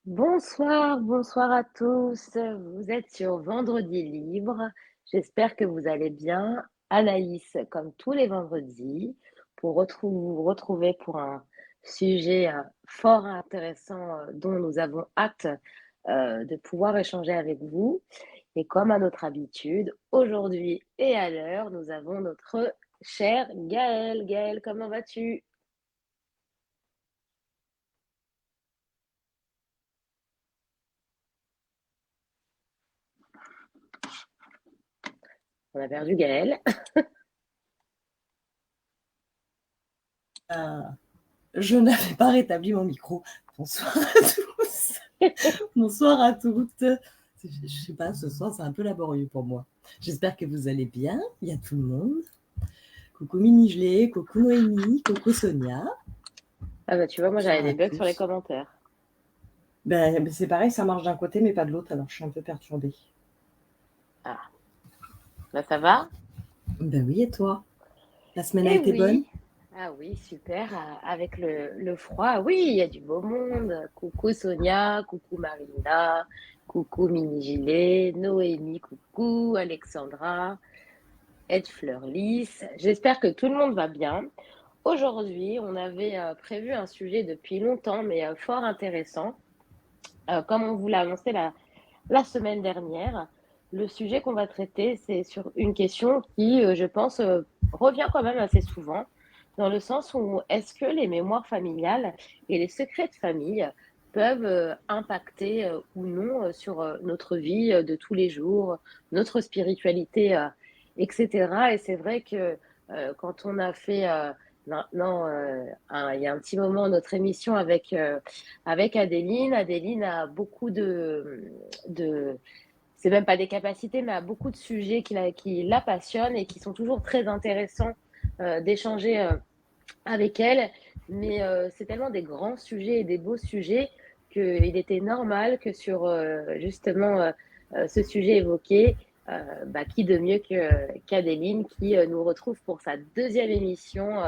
Bonsoir, bonsoir à tous. Vous êtes sur Vendredi libre. J'espère que vous allez bien. Anaïs, comme tous les vendredis, pour vous retrouver pour un sujet fort intéressant dont nous avons hâte de pouvoir échanger avec vous. Et comme à notre habitude, aujourd'hui et à l'heure, nous avons notre cher Gaël. Gaël, comment vas-tu? On a perdu Gaël. Ah, je n'avais pas rétabli mon micro. Bonsoir à tous. Bonsoir à toutes. Je sais pas, ce soir, c'est un peu laborieux pour moi. J'espère que vous allez bien. Il y a tout le monde. Coucou Mini Gelée, coucou Noémie, coucou Sonia. Ah bah tu vois, moi j'avais Bonsoir des à bugs sur les tous. commentaires. C'est pareil, ça marche d'un côté, mais pas de l'autre, alors je suis un peu perturbée. Ah, là ça va? Ben oui, et toi? La semaine a Eh été bonne? oui, ah oui, super, avec le froid, oui, il y a du beau monde. Coucou Sonia, coucou Marina, coucou Mini Gilet, Noémie, coucou Alexandra, Ed Fleurlis. J'espère que tout le monde va bien. Aujourd'hui, on avait prévu un sujet depuis longtemps, mais fort intéressant. Comme on vous l'a annoncé la semaine dernière, le sujet qu'on va traiter, c'est sur une question qui, je pense, revient quand même assez souvent, dans le sens où est-ce que les mémoires familiales et les secrets de famille peuvent impacter ou non sur notre vie de tous les jours, notre spiritualité, etc. Et c'est vrai que quand on a fait maintenant, il y a un petit moment, notre émission avec Adéline. Adéline a beaucoup de c'est même pas des capacités, mais a beaucoup de sujets qui la passionnent et qui sont toujours très intéressants d'échanger avec elle. Mais c'est tellement des grands sujets et des beaux sujets qu'il était normal que sur justement ce sujet évoqué, qui de mieux qu'Adéline qui nous retrouve pour sa deuxième émission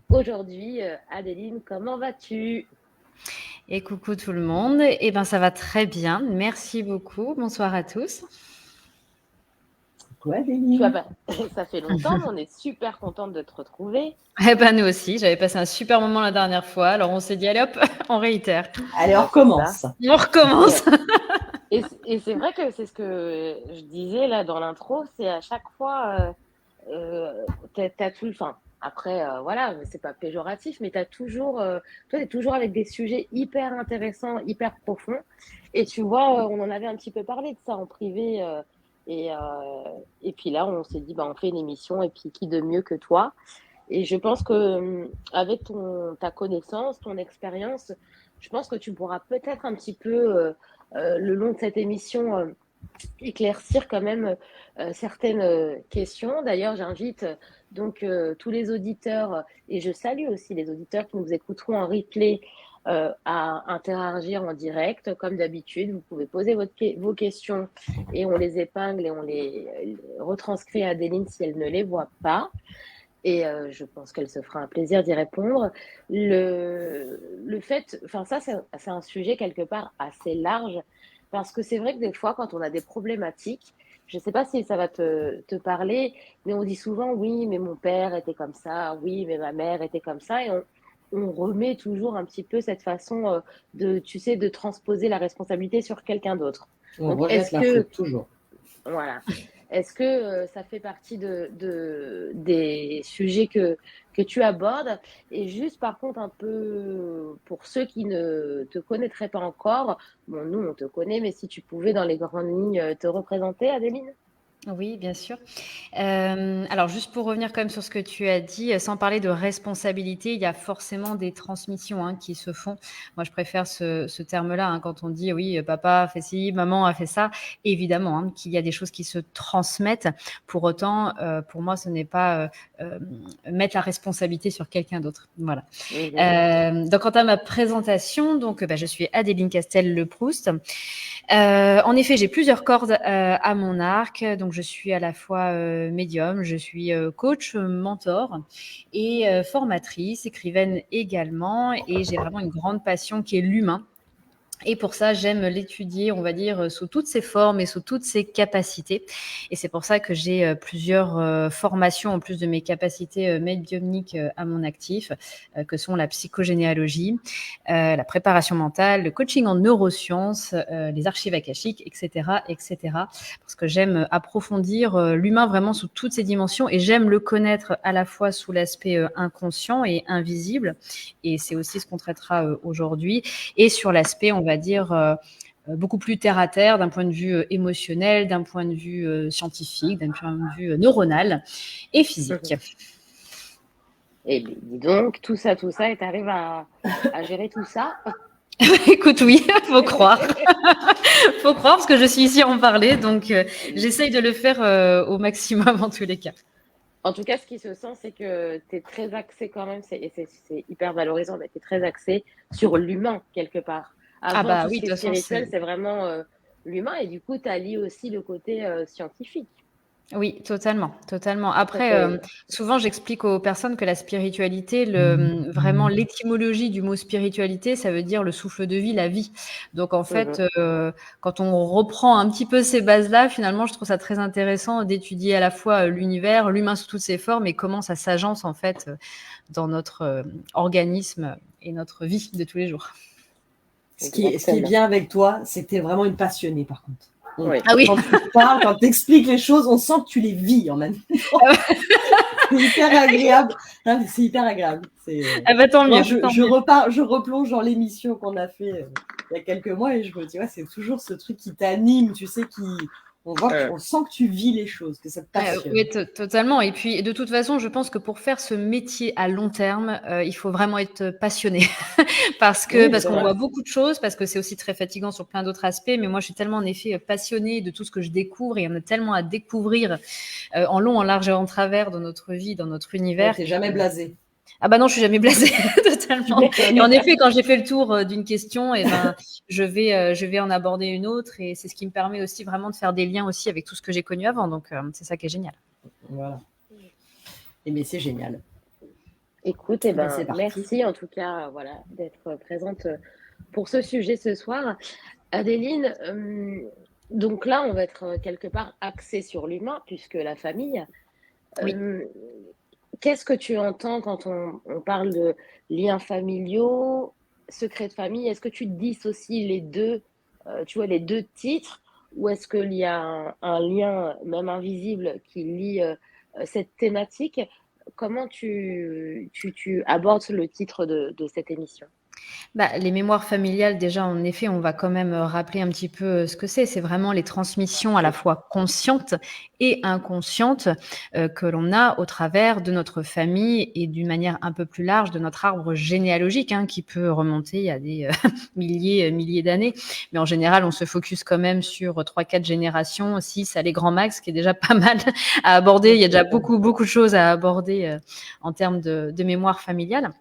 aujourd'hui. Adéline, comment vas-tu? Et coucou tout le monde. Eh ben, ça va très bien. Merci beaucoup. Bonsoir à tous. Quoi, Tu as Adeline? pas... Ça fait longtemps, mais on est super contente de te retrouver. Eh ben, nous aussi. J'avais passé un super moment la dernière fois. Alors, on s'est dit, allez hop, on réitère. Allez, on Bah, c'est ça. recommence. On recommence. Et c'est vrai que c'est ce que je disais là dans l'intro, c'est à chaque fois, t'as tout, enfin, après, voilà, c'est pas péjoratif, mais toi, t'es toujours avec des sujets hyper intéressants, hyper profonds. Et tu vois, on en avait un petit peu parlé de ça en privé, et, et puis là, on s'est dit, bah, on fait une émission, et puis qui de mieux que toi? Et je pense que avec ta connaissance, ton expérience, je pense que tu pourras peut-être un petit peu, le long de cette émission, éclaircir quand même certaines questions. D'ailleurs, j'invite donc tous les auditeurs, et je salue aussi les auditeurs qui nous écouteront en replay, à interagir en direct. Comme d'habitude, vous pouvez poser vos questions et on les épingle et on les retranscrit à Adeline si elle ne les voit pas. Et je pense qu'elle se fera un plaisir d'y répondre. Le fait, enfin ça, c'est un sujet quelque part assez large, parce que c'est vrai que des fois, quand on a des problématiques, je ne sais pas si ça va te parler, mais on dit souvent, oui, mais mon père était comme ça, oui, mais ma mère était comme ça, et on remet toujours un petit peu cette façon de, tu sais, de transposer la responsabilité sur quelqu'un d'autre. On Donc, rejette est-ce la que faute, toujours. voilà. Est-ce que ça fait partie des sujets que tu abordes? Et juste par contre, un peu pour ceux qui ne te connaîtraient pas encore, bon, nous, on te connaît, mais si tu pouvais dans les grandes lignes te représenter, Adéline? Oui, bien sûr. Alors juste pour revenir quand même sur ce que tu as dit, sans parler de responsabilité, il y a forcément des transmissions, hein, qui se font. Moi, je préfère ce terme-là, hein, quand on dit: «Oui, papa a fait ci, maman a fait ça». Évidemment, hein, qu'il y a des choses qui se transmettent. Pour autant, pour moi, ce n'est pas, mettre la responsabilité sur quelqu'un d'autre. Voilà. Mhm. Donc quant à ma présentation, donc, je suis Adéline Castel-Leproust. En effet, j'ai plusieurs cordes à mon arc. Donc, je suis à la fois médium, je suis coach, mentor et formatrice, écrivaine également. Et j'ai vraiment une grande passion qui est l'humain. Et pour ça, j'aime l'étudier, on va dire, sous toutes ses formes et sous toutes ses capacités. Et c'est pour ça que j'ai plusieurs formations, en plus de mes capacités médiumniques à mon actif, que sont la psychogénéalogie, la préparation mentale, le coaching en neurosciences, les archives akashiques, etc., etc. Parce que j'aime approfondir l'humain vraiment sous toutes ses dimensions et j'aime le connaître à la fois sous l'aspect inconscient et invisible. Et c'est aussi ce qu'on traitera aujourd'hui. Et sur l'aspect, on va dire, beaucoup plus terre à terre d'un point de vue émotionnel, d'un point de vue scientifique, d'un point de vue neuronal et physique. Et dis donc, tout ça, et tu arrives à gérer tout ça? Écoute, oui, faut croire. Faut croire parce que je suis ici à en parler, donc j'essaye de le faire au maximum en tous les cas. En tout cas, ce qui se sent, c'est que tu es très axé quand même, c'est hyper valorisant, mais tu es très axé sur l'humain quelque part. Ah Avant bah tout ce oui, qui de est toute façon, spirituel, c'est vraiment l'humain, et du coup, tu allies aussi le côté scientifique. oui, totalement, totalement. Ça, Après, c'est souvent, j'explique aux personnes que la spiritualité, vraiment l'étymologie du mot spiritualité, ça veut dire le souffle de vie, la vie. Donc en fait, quand on reprend un petit peu ces bases-là, finalement, je trouve ça très intéressant d'étudier à la fois l'univers, l'humain sous toutes ses formes et comment ça s'agence en fait dans notre organisme et notre vie de tous les jours. Ce qui est bien avec toi, c'est que tu es vraiment une passionnée, par contre. Oui. Ah oui. Quand tu parles, quand tu expliques les choses, on sent que tu les vis en même temps. C'est hyper agréable. Hein, c'est hyper agréable. Ah bah tant mieux. Je replonge dans l'émission qu'on a fait il y a quelques mois et je me dis, ouais, c'est toujours ce truc qui t'anime, tu sais, on sent que tu vis les choses, que ça te passionne. Oui, totalement. Et puis, de toute façon, je pense que pour faire ce métier à long terme, il faut vraiment être passionné. Parce qu'on voit beaucoup de choses, parce que c'est aussi très fatigant sur plein d'autres aspects. Mais moi, je suis tellement en effet passionnée de tout ce que je découvre et on a tellement à découvrir en long, en large et en travers dans notre vie, dans notre univers. T'es jamais blasée. Ah bah non, je suis jamais blasée totalement. Et en effet, quand j'ai fait le tour d'une question, et ben, je vais en aborder une autre, et c'est ce qui me permet aussi vraiment de faire des liens aussi avec tout ce que j'ai connu avant. Donc c'est ça qui est génial. Voilà. Et mais c'est génial. Écoute, merci en tout cas, voilà, d'être présente pour ce sujet ce soir. Adéline, donc là, on va être quelque part axé sur l'humain, puisque la famille. Oui. Qu'est-ce que tu entends quand on parle de liens familiaux, secrets de famille? Est-ce que tu dissocies les deux, tu vois, les deux titres, ou est-ce qu'il y a un lien, même invisible, qui lie cette thématique? Comment tu abordes le titre de cette émission? Bah, les mémoires familiales, déjà, en effet, on va quand même rappeler un petit peu ce que c'est. C'est vraiment les transmissions à la fois conscientes et inconscientes que l'on a au travers de notre famille et d'une manière un peu plus large de notre arbre généalogique, hein, qui peut remonter à des milliers d'années. Mais en général, on se focus quand même sur 3-4 générations, 6 à les grands max, ce qui est déjà pas mal à aborder. Il y a déjà beaucoup de choses à aborder en termes de mémoire familiale.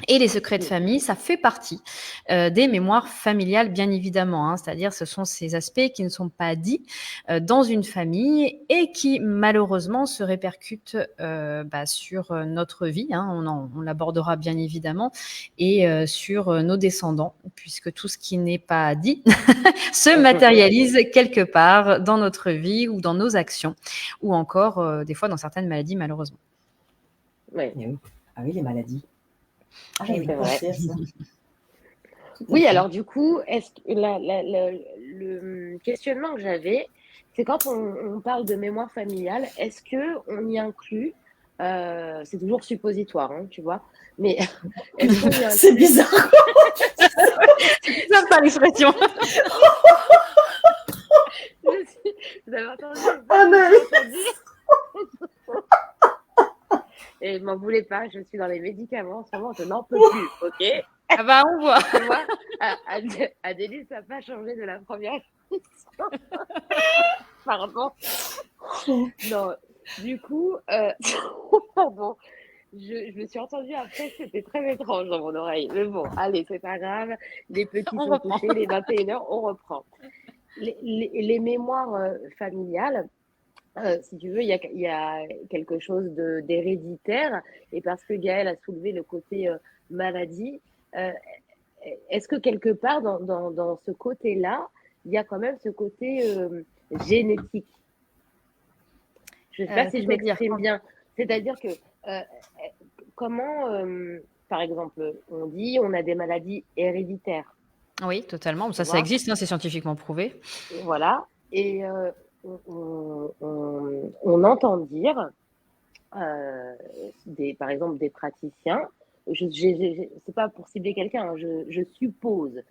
Et les secrets de famille, ça fait partie des mémoires familiales, bien évidemment. Hein, c'est-à-dire, ce sont ces aspects qui ne sont pas dits dans une famille et qui, malheureusement, se répercutent sur notre vie. Hein, on l'abordera bien évidemment, et sur nos descendants, puisque tout ce qui n'est pas dit se matérialise quelque part dans notre vie ou dans nos actions, ou encore, des fois, dans certaines maladies, malheureusement. Oui. Ah oui, les maladies. Ah, c'est vrai. Ça. Oui, alors du coup, est-ce que le questionnement que j'avais, c'est quand on parle de mémoire familiale, est-ce que on y inclut, c'est toujours suppositoire, hein, tu vois, mais est-ce qu'on y inclut... C'est bizarre. C'est bizarre par l'expression. Vous avez entendu? Et m'en voulez pas, je suis dans les médicaments en ce moment, je n'en peux plus, ok? Ah bah on voit. Tu vois, Adélie, ça n'a pas changé de la première émission. Pardon. Non, du coup, pardon. Je me suis entendue après, c'était très étrange dans mon oreille. Mais bon, allez, c'est pas grave. Les petits sont couchés, les 21h, on reprend. Les mémoires familiales, si tu veux, il y a quelque chose d'héréditaire. Et parce que Gaëlle a soulevé le côté maladie, est-ce que quelque part, dans ce côté-là, il y a quand même ce côté génétique? Je ne sais pas si je C'est-à-dire m'exprime bien. C'est-à-dire que comment, par exemple, on dit on a des maladies héréditaires, Oui, totalement. tu Ça vois? existe, hein, c'est scientifiquement prouvé. Voilà. Et on entend dire, par exemple, des praticiens, c'est pas pour cibler quelqu'un, hein, je suppose,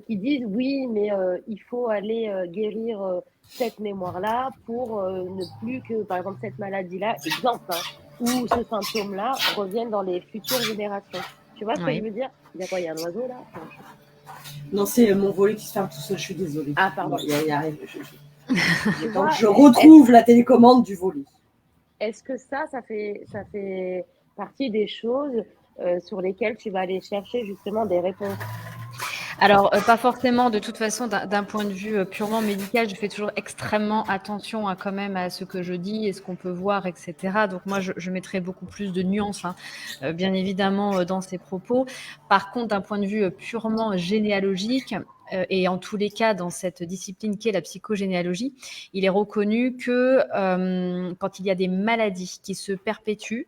qui disent oui, mais il faut aller guérir cette mémoire-là pour ne plus que, par exemple, cette maladie-là, exemple, hein, ou ce symptôme-là revienne dans les futures générations. Tu vois ce que je Oui. veux dire? Il y a quoi? Il y a un oiseau là? Enfin, Non, c'est mon volet qui se ferme tout seul, je suis désolée. Ah, pardon. Il y a rien. Tu Donc, vois, je retrouve la télécommande du volet. est-ce que ça fait partie des choses sur lesquelles tu vas aller chercher justement des réponses? Alors, pas forcément. De toute façon, d'un point de vue purement médical, je fais toujours extrêmement attention quand même à ce que je dis et ce qu'on peut voir, etc. Donc moi, je mettrai beaucoup plus de nuances, hein, bien évidemment, dans ces propos. Par contre, d'un point de vue purement généalogique, et en tous les cas, dans cette discipline qui est la psychogénéalogie, il est reconnu que quand il y a des maladies qui se perpétuent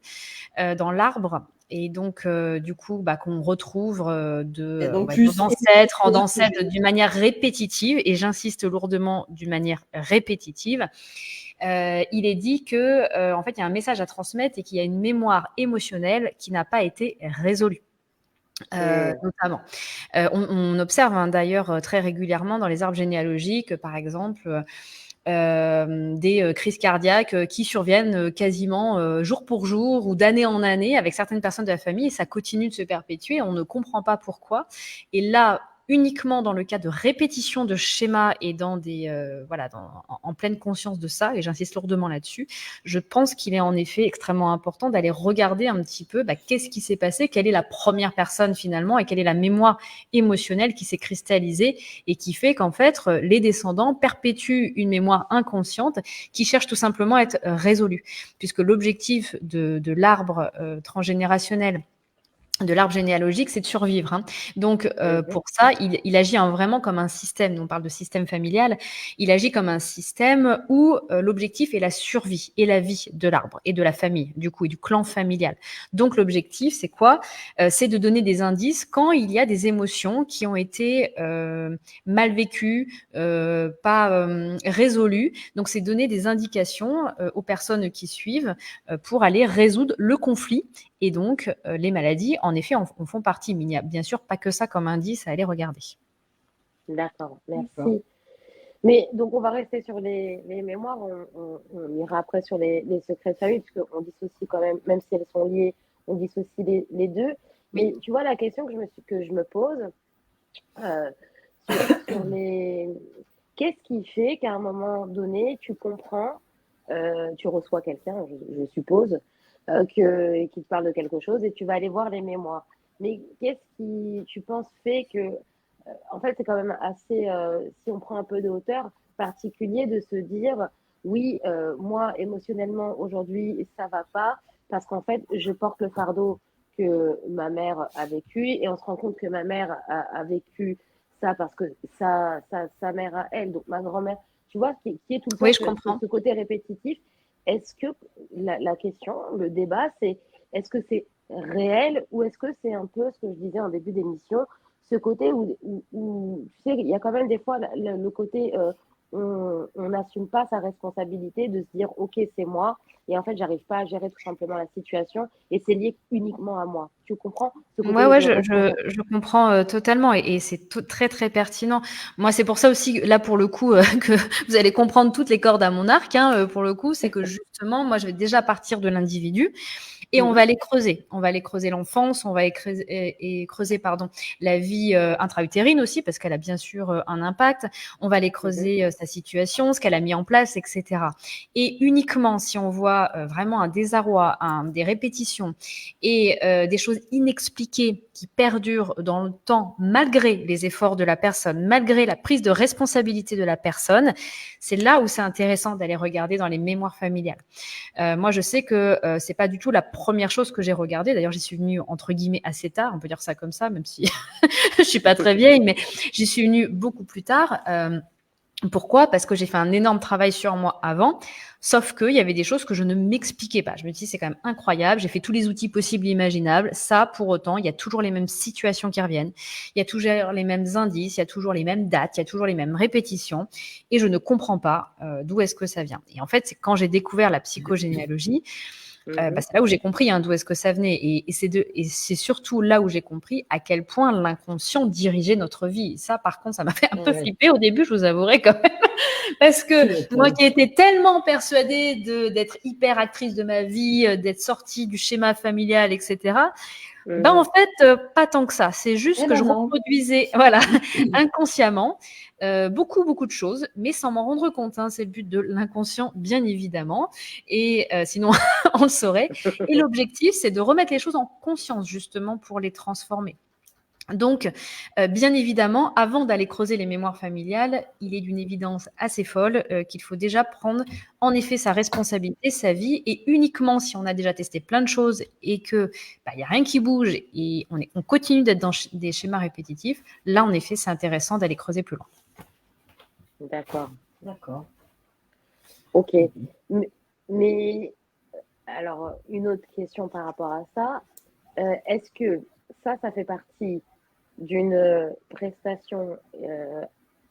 dans l'arbre, et donc, du coup, qu'on retrouve Et on donc, va dire, plus d'ancêtre en ancêtre d'une manière répétitive, et j'insiste lourdement, d'une manière répétitive, il est dit que, en fait, il y a un message à transmettre et qu'il y a une mémoire émotionnelle qui n'a pas été résolue. Notamment. On observe d'ailleurs très régulièrement dans les arbres généalogiques, par exemple, des crises cardiaques qui surviennent quasiment jour pour jour ou d'année en année avec certaines personnes de la famille, et ça continue de se perpétuer. On ne comprend pas pourquoi. Et là, uniquement dans le cas de répétition de schémas et dans en pleine conscience de ça, et j'insiste lourdement là-dessus, je pense qu'il est en effet extrêmement important d'aller regarder un petit peu qu'est-ce qui s'est passé, quelle est la première personne finalement, et quelle est la mémoire émotionnelle qui s'est cristallisée et qui fait qu'en fait, les descendants perpétuent une mémoire inconsciente qui cherche tout simplement à être résolue. Puisque l'objectif de l'arbre transgénérationnel, de l'arbre généalogique, c'est de survivre. Donc, pour ça, il agit vraiment comme un système. On parle de système familial. Il agit comme un système où l'objectif est la survie et la vie de l'arbre et de la famille, du coup, et du clan familial. Donc, l'objectif, c'est quoi? C'est de donner des indices quand il y a des émotions qui ont été mal vécues, pas résolues. Donc, c'est donner des indications aux personnes qui suivent pour aller résoudre le conflit. Et donc, les maladies, en effet, en font partie. Mais il n'y a bien sûr pas que ça comme indice à aller regarder. D'accord, merci. Mais donc, on va rester sur les mémoires. On ira après sur les secrets de famille, puisqu'on dissocie quand même si elles sont liées, on dissocie les deux. Oui. Mais tu vois, la question que je me pose sur qu'est-ce qui fait qu'à un moment donné, tu comprends, tu reçois quelqu'un, je suppose, qui te parle de quelque chose et tu vas aller voir les mémoires. Mais qu'est-ce qui, tu penses, fait que en fait, c'est quand même assez, si on prend un peu de hauteur, particulier de se dire, oui, moi, émotionnellement, aujourd'hui, ça va pas, parce qu'en fait, je porte le fardeau que ma mère a vécu, et on se rend compte que ma mère a vécu ça parce que sa mère à elle, donc ma grand-mère, tu vois, qui est tout le temps Oui, je comprends. ce côté répétitif. Est-ce que la question, le débat, c'est est-ce que c'est réel ou est-ce que c'est un peu ce que je disais en début d'émission, ce côté où, tu sais, il y a quand même des fois le côté on n'assume pas sa responsabilité de se dire ok, c'est moi, et en fait, j'arrive pas à gérer tout simplement la situation et c'est lié uniquement à moi. Tu comprends ce côté Ouais, de responsabilité? je comprends totalement, et c'est très, très pertinent. Moi, c'est pour ça aussi, là, pour le coup, que vous allez comprendre toutes les cordes à mon arc, pour le coup, c'est que justement, moi, je vais déjà partir de l'individu. Et on va aller creuser. On va aller creuser l'enfance, on va creuser pardon, la vie intra-utérine aussi, parce qu'elle a bien sûr un impact. On va aller creuser sa situation, ce qu'elle a mis en place, etc. Et uniquement si on voit vraiment un désarroi, des répétitions et des choses inexpliquées qui perdurent dans le temps malgré les efforts de la personne, malgré la prise de responsabilité de la personne, c'est là où c'est intéressant d'aller regarder dans les mémoires familiales. Moi, je sais que c'est pas du tout la première chose que j'ai regardée. D'ailleurs, j'y suis venue entre guillemets assez tard, on peut dire ça comme ça, même si je suis pas très vieille, mais j'y suis venue beaucoup plus tard. Pourquoi ? Parce que j'ai fait un énorme travail sur moi avant, sauf qu'il y avait des choses que je ne m'expliquais pas. Je me dis, c'est quand même incroyable, j'ai fait tous les outils possibles et imaginables. Ça, pour autant, il y a toujours les mêmes situations qui reviennent, il y a toujours les mêmes indices, il y a toujours les mêmes dates, il y a toujours les mêmes répétitions, et je ne comprends pas d'où est-ce que ça vient. Et en fait, c'est quand j'ai découvert la psychogénéalogie, c'est là où j'ai compris d'où est-ce que ça venait. Et c'est surtout là où j'ai compris à quel point l'inconscient dirigeait notre vie. Ça, par contre, ça m'a fait un peu flipper au début, je vous avouerai quand même. Parce que moi qui étais tellement persuadée d'être hyper actrice de ma vie, d'être sortie du schéma familial, etc., en fait, pas tant que ça. C'est juste que je reproduisais inconsciemment beaucoup de choses, mais sans m'en rendre compte. C'est le but de l'inconscient, bien évidemment. Et sinon, on le saurait. Et l'objectif, c'est de remettre les choses en conscience, justement, pour les transformer. Donc, bien évidemment, avant d'aller creuser les mémoires familiales, il est d'une évidence assez folle qu'il faut déjà prendre en effet sa responsabilité, sa vie, et uniquement si on a déjà testé plein de choses et que il y a rien qui bouge et on continue d'être dans des schémas répétitifs, là en effet c'est intéressant d'aller creuser plus loin. D'accord. Ok. Mais alors une autre question par rapport à ça, est-ce que ça fait partie d'une prestation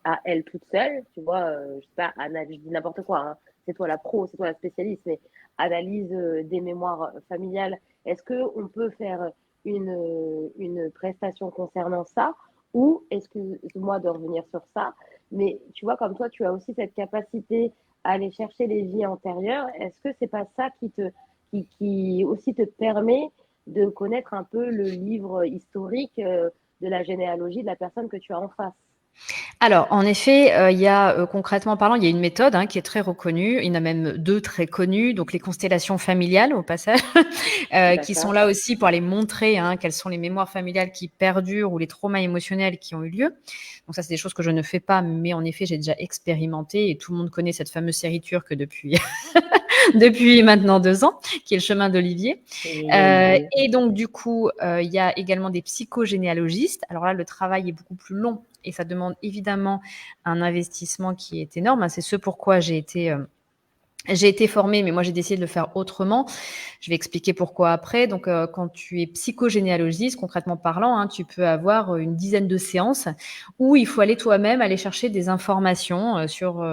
à elle toute seule, tu vois, je sais pas, je dis n'importe quoi, c'est toi la pro, c'est toi la spécialiste, mais analyse des mémoires familiales, est-ce qu'on peut faire une prestation concernant ça, ou est-ce que, moi de revenir sur ça, mais tu vois, comme toi, tu as aussi cette capacité à aller chercher les vies antérieures, est-ce que c'est pas ça qui aussi te permet de connaître un peu le livre historique de la généalogie de la personne que tu as en face? Alors, en effet, il y a concrètement parlant, il y a une méthode qui est très reconnue. Il y en a même 2 très connues, donc les constellations familiales au passage, qui sont là aussi pour aller montrer quelles sont les mémoires familiales qui perdurent ou les traumas émotionnels qui ont eu lieu. Donc ça, c'est des choses que je ne fais pas, mais en effet, j'ai déjà expérimenté et tout le monde connaît cette fameuse série turque depuis depuis maintenant 2 ans, qui est le chemin d'Olivier. Et donc, du coup, il y a également des psychogénéalogistes. Alors là, le travail est beaucoup plus long et ça demande évidemment un investissement qui est énorme. C'est ce pourquoi j'ai été formée, mais moi, j'ai décidé de le faire autrement. Je vais expliquer pourquoi après. Donc, quand tu es psychogénéalogiste, concrètement parlant, tu peux avoir une dizaine de séances où il faut aller toi-même aller chercher des informations sur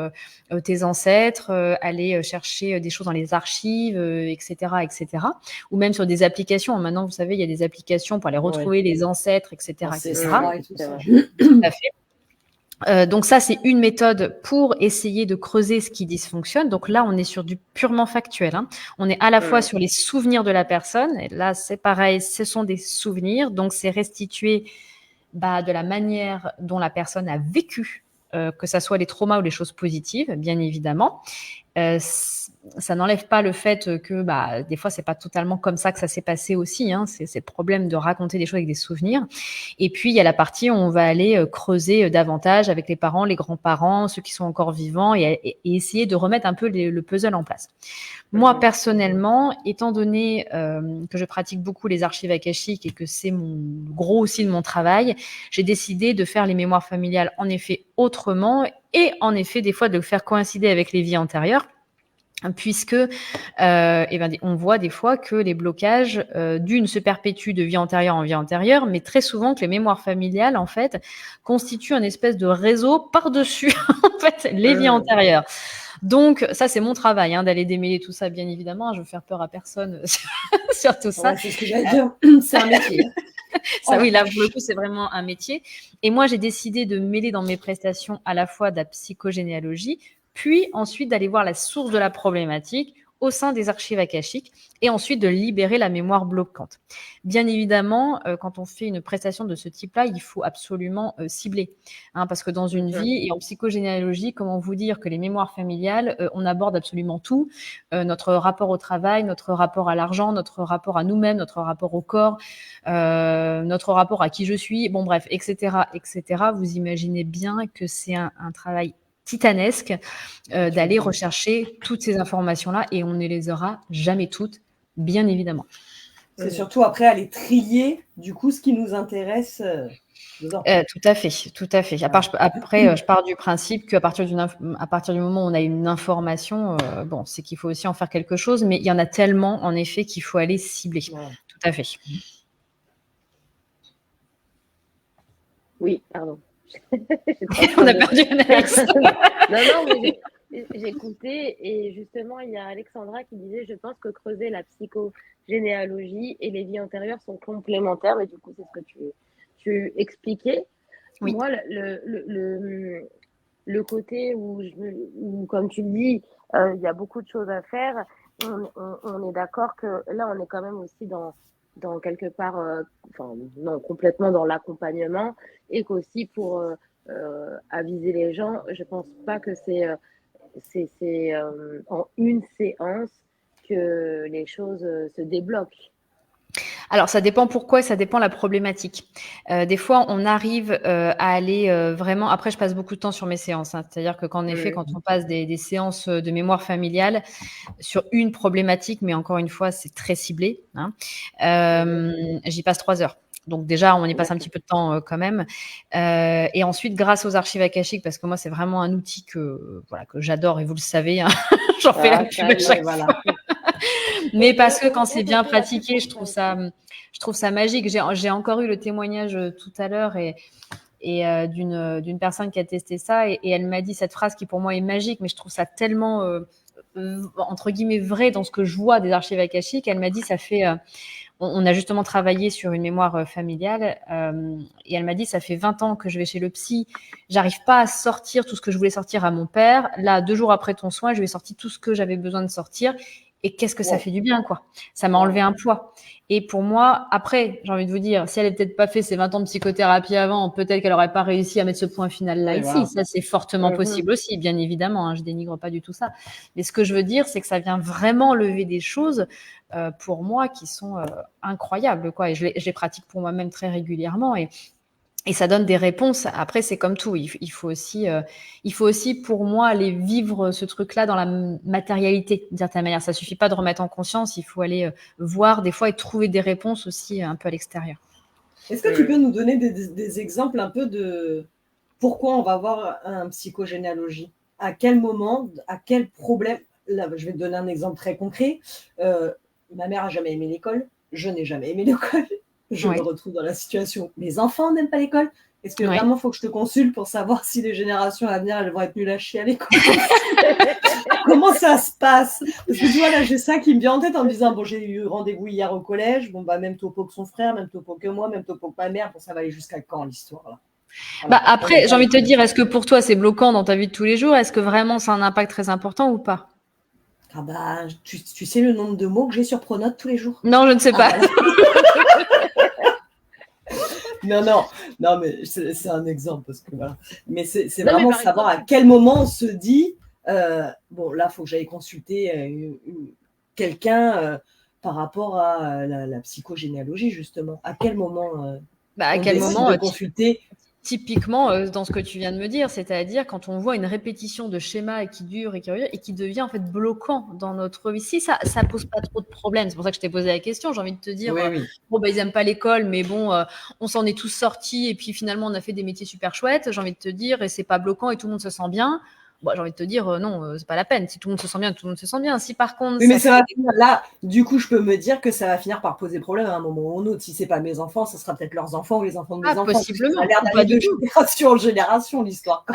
tes ancêtres, aller chercher des choses dans les archives, etc., etc. Ou même sur des applications. Maintenant, vous savez, il y a des applications pour aller retrouver les ancêtres, etc., etc. Tout à fait. Donc ça, c'est une méthode pour essayer de creuser ce qui dysfonctionne. Donc là, on est sur du purement factuel. On est à la fois sur les souvenirs de la personne. Et là, c'est pareil, ce sont des souvenirs. Donc, c'est restitué de la manière dont la personne a vécu, que ça soit les traumas ou les choses positives, bien évidemment. Ça n'enlève pas le fait que des fois c'est pas totalement comme ça que ça s'est passé aussi, c'est le problème de raconter des choses avec des souvenirs. Et puis il y a la partie où on va aller creuser davantage avec les parents, les grands-parents, ceux qui sont encore vivants et essayer de remettre un peu le puzzle en place. Moi personnellement, étant donné que je pratique beaucoup les archives akashiques et que c'est mon gros aussi de mon travail, j'ai décidé de faire les mémoires familiales en effet autrement et en effet des fois de le faire coïncider avec les vies antérieures, puisque on voit des fois que les blocages d'une se perpétuent de vie antérieure en vie antérieure, mais très souvent que les mémoires familiales en fait constituent un espèce de réseau par-dessus en fait les vies antérieures. Donc ça c'est mon travail d'aller démêler tout ça, bien évidemment. Je veux faire peur à personne sur tout ça. C'est ce que j'allais dire. C'est un métier. Ça, oui, là, pour le coup, c'est vraiment un métier. Et moi, j'ai décidé de mêler dans mes prestations à la fois de la psychogénéalogie, puis ensuite d'aller voir la source de la problématique au sein des archives akashiques et ensuite de libérer la mémoire bloquante. Bien évidemment, quand on fait une prestation de ce type-là, il faut absolument cibler, hein, parce que dans une vie et en psychogénéalogie, comment vous dire que les mémoires familiales, on aborde absolument tout, notre rapport au travail, notre rapport à l'argent, notre rapport à nous-mêmes, notre rapport au corps, notre rapport à qui je suis, bon bref, etc., etc. Vous imaginez bien que c'est un travail titanesque d'aller rechercher toutes ces informations-là et on ne les aura jamais toutes, bien évidemment. C'est surtout après aller trier du coup ce qui nous intéresse dedans. Tout à fait, tout à fait. Après, je pars du principe qu'à partir du moment où on a une information, bon, c'est qu'il faut aussi en faire quelque chose, mais il y en a tellement, en effet, qu'il faut aller cibler. Ouais. Tout à fait. Oui, pardon. On a perdu Anaïs. Non, mais j'écoutais et justement, il y a Alexandra qui disait, je pense que creuser la psychogénéalogie et les vies antérieures sont complémentaires. Et du coup, c'est ce que tu expliquais. Oui. Moi, le côté où, comme tu le dis, il y a beaucoup de choses à faire. On est d'accord que là, on est quand même aussi dans quelque part, enfin, non, complètement dans l'accompagnement et qu'aussi pour aviser les gens, je pense pas que c'est en une séance que les choses se débloquent. Alors, ça dépend pourquoi et ça dépend la problématique. Des fois, on arrive à aller vraiment... Après, je passe beaucoup de temps sur mes séances. Hein. C'est-à-dire que qu'en effet, quand on passe des séances de mémoire familiale sur une problématique, mais encore une fois, c'est très ciblé, hein, j'y passe 3 heures. Donc déjà, on y passe un petit peu de temps quand même. Et ensuite, grâce aux archives akashiques, parce que moi, c'est vraiment un outil que j'adore et vous le savez, hein, j'en fais la pub à chaque fois. Mais parce que quand c'est bien pratiqué, je trouve ça magique. J'ai encore eu le témoignage tout à l'heure et d'une personne qui a testé ça et elle m'a dit cette phrase qui pour moi est magique, mais je trouve ça tellement entre guillemets vrai dans ce que je vois des archives akashiques. Elle m'a dit ça fait on a justement travaillé sur une mémoire familiale et elle m'a dit ça fait 20 ans que je vais chez le psy, j'arrive pas à sortir tout ce que je voulais sortir à mon père. Là, 2 jours après ton soin, je lui ai sorti tout ce que j'avais besoin de sortir. Et qu'est-ce que ça fait du bien, quoi. Ça m'a enlevé un poids. Et pour moi, après, j'ai envie de vous dire, si elle n'avait peut-être pas fait ses 20 ans de psychothérapie avant, peut-être qu'elle n'aurait pas réussi à mettre ce point final là, ici. Voilà. Ça, c'est fortement possible aussi, bien évidemment. Hein, je dénigre pas du tout ça. Mais ce que je veux dire, c'est que ça vient vraiment lever des choses pour moi qui sont incroyables, quoi. Et je les pratique pour moi-même très régulièrement. Et ça donne des réponses. Après, c'est comme tout. Il faut aussi, pour moi, aller vivre ce truc-là dans la matérialité, d'une certaine manière. Ça suffit pas de remettre en conscience. Il faut aller voir des fois et trouver des réponses aussi un peu à l'extérieur. Est-ce que tu peux nous donner des exemples un peu de pourquoi on va voir un psychogénéalogie? À quel moment? À quel problème? Là, je vais te donner un exemple très concret. Ma mère n'a jamais aimé l'école. Je n'ai jamais aimé l'école. Je me retrouve dans la situation. Mes enfants n'aiment pas l'école. Est-ce que vraiment il faut que je te consulte pour savoir si les générations à venir elles vont être nulles à chier à l'école? Comment ça se passe? Parce que tu vois, là, j'ai ça qui me vient en tête en me disant bon, j'ai eu rendez-vous hier au collège. Bon, bah, même topo que son frère, même topo que moi, même topo que ma mère. Bon, ça va aller jusqu'à quand l'histoire là? Voilà. Bah, après, j'ai envie de te dire, est-ce que pour toi c'est bloquant dans ta vie de tous les jours? Est-ce que vraiment c'est un impact très important ou pas? Ah bah, tu sais le nombre de mots que j'ai sur Pronote tous les jours? Non, je ne sais pas. Non, mais c'est un exemple parce que voilà. Mais c'est vraiment savoir à quel moment on se dit bon, là, il faut que j'aille consulter quelqu'un par rapport à la psychogénéalogie, justement. À quel moment à quel moment de consulter? Typiquement, dans ce que tu viens de me dire, c'est-à-dire quand on voit une répétition de schémas qui dure et qui devient en fait bloquant dans notre vie. Si ça pose pas trop de problèmes, c'est pour ça que je t'ai posé la question. J'ai envie de te dire, bon, ils aiment pas l'école, mais bon, on s'en est tous sortis et puis finalement on a fait des métiers super chouettes. J'ai envie de te dire, et c'est pas bloquant et tout le monde se sent bien. Bon, j'ai envie de te dire, non, c'est pas la peine. Si tout le monde se sent bien, tout le monde se sent bien. Si par contre, oui, mais ça va finir là. Du coup, je peux me dire que ça va finir par poser problème à un moment ou à un autre. Si c'est pas mes enfants, ça sera peut-être leurs enfants ou les enfants de mes enfants. Possiblement. Ça a l'air d'aller de génération en génération l'histoire.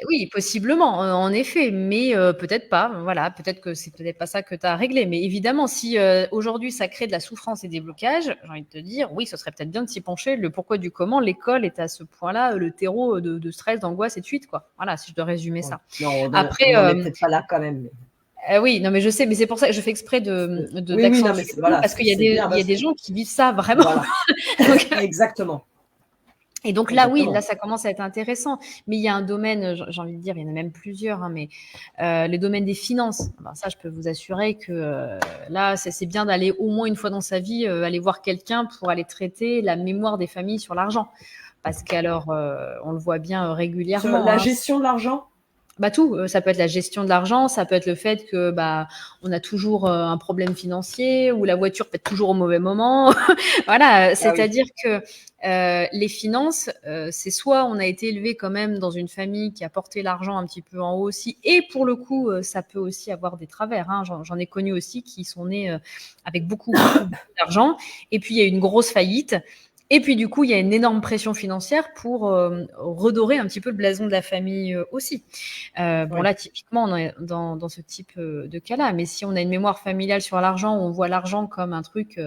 Oui, possiblement, en effet, mais peut-être pas. Voilà, peut-être que c'est peut-être pas ça que tu as réglé. Mais évidemment, si aujourd'hui ça crée de la souffrance et des blocages, j'ai envie de te dire, oui, ce serait peut-être bien de s'y pencher. Le pourquoi du comment, l'école est à ce point-là, le terreau de stress, d'angoisse et de suite, quoi. Voilà, si je dois résumer ça. Non, après, on n'est peut-être pas là quand même. Oui, non, mais je sais, mais c'est pour ça que je fais exprès Oui, d'accentuer non, mais le mot voilà, parce qu'il y a c'est bien il y a parce des que gens qui vivent ça vraiment. voilà, Donc, exactement, et donc là, oui, là, exactement. ça commence à être intéressant. Mais il y a un domaine, j'ai envie de dire, il y en a même plusieurs, hein, mais le domaine des finances. Ben, ça, je peux vous assurer que là, c'est bien d'aller au moins une fois dans sa vie, aller voir quelqu'un pour aller traiter la mémoire des familles sur l'argent. Parce qu'alors, on le voit bien Sur régulièrement, la hein. gestion de l'argent, Bah tout, ça peut être la gestion de l'argent, ça peut être le fait que bah on a toujours un problème financier ou la voiture pète toujours au mauvais moment. Voilà, ah oui, c'est-à-dire que les finances, c'est soit on a été élevé quand même dans une famille qui a porté l'argent un petit peu en haut aussi, et pour le coup, ça peut aussi avoir des travers, hein. J'en ai connu aussi qui sont nés avec beaucoup d'argent, et puis il y a eu une grosse faillite. Et puis du coup, il y a une énorme pression financière pour redorer un petit peu le blason de la famille aussi. Bon, oui. là, typiquement, on est dans ce type de cas-là. Mais si on a une mémoire familiale sur l'argent, où on voit l'argent comme un truc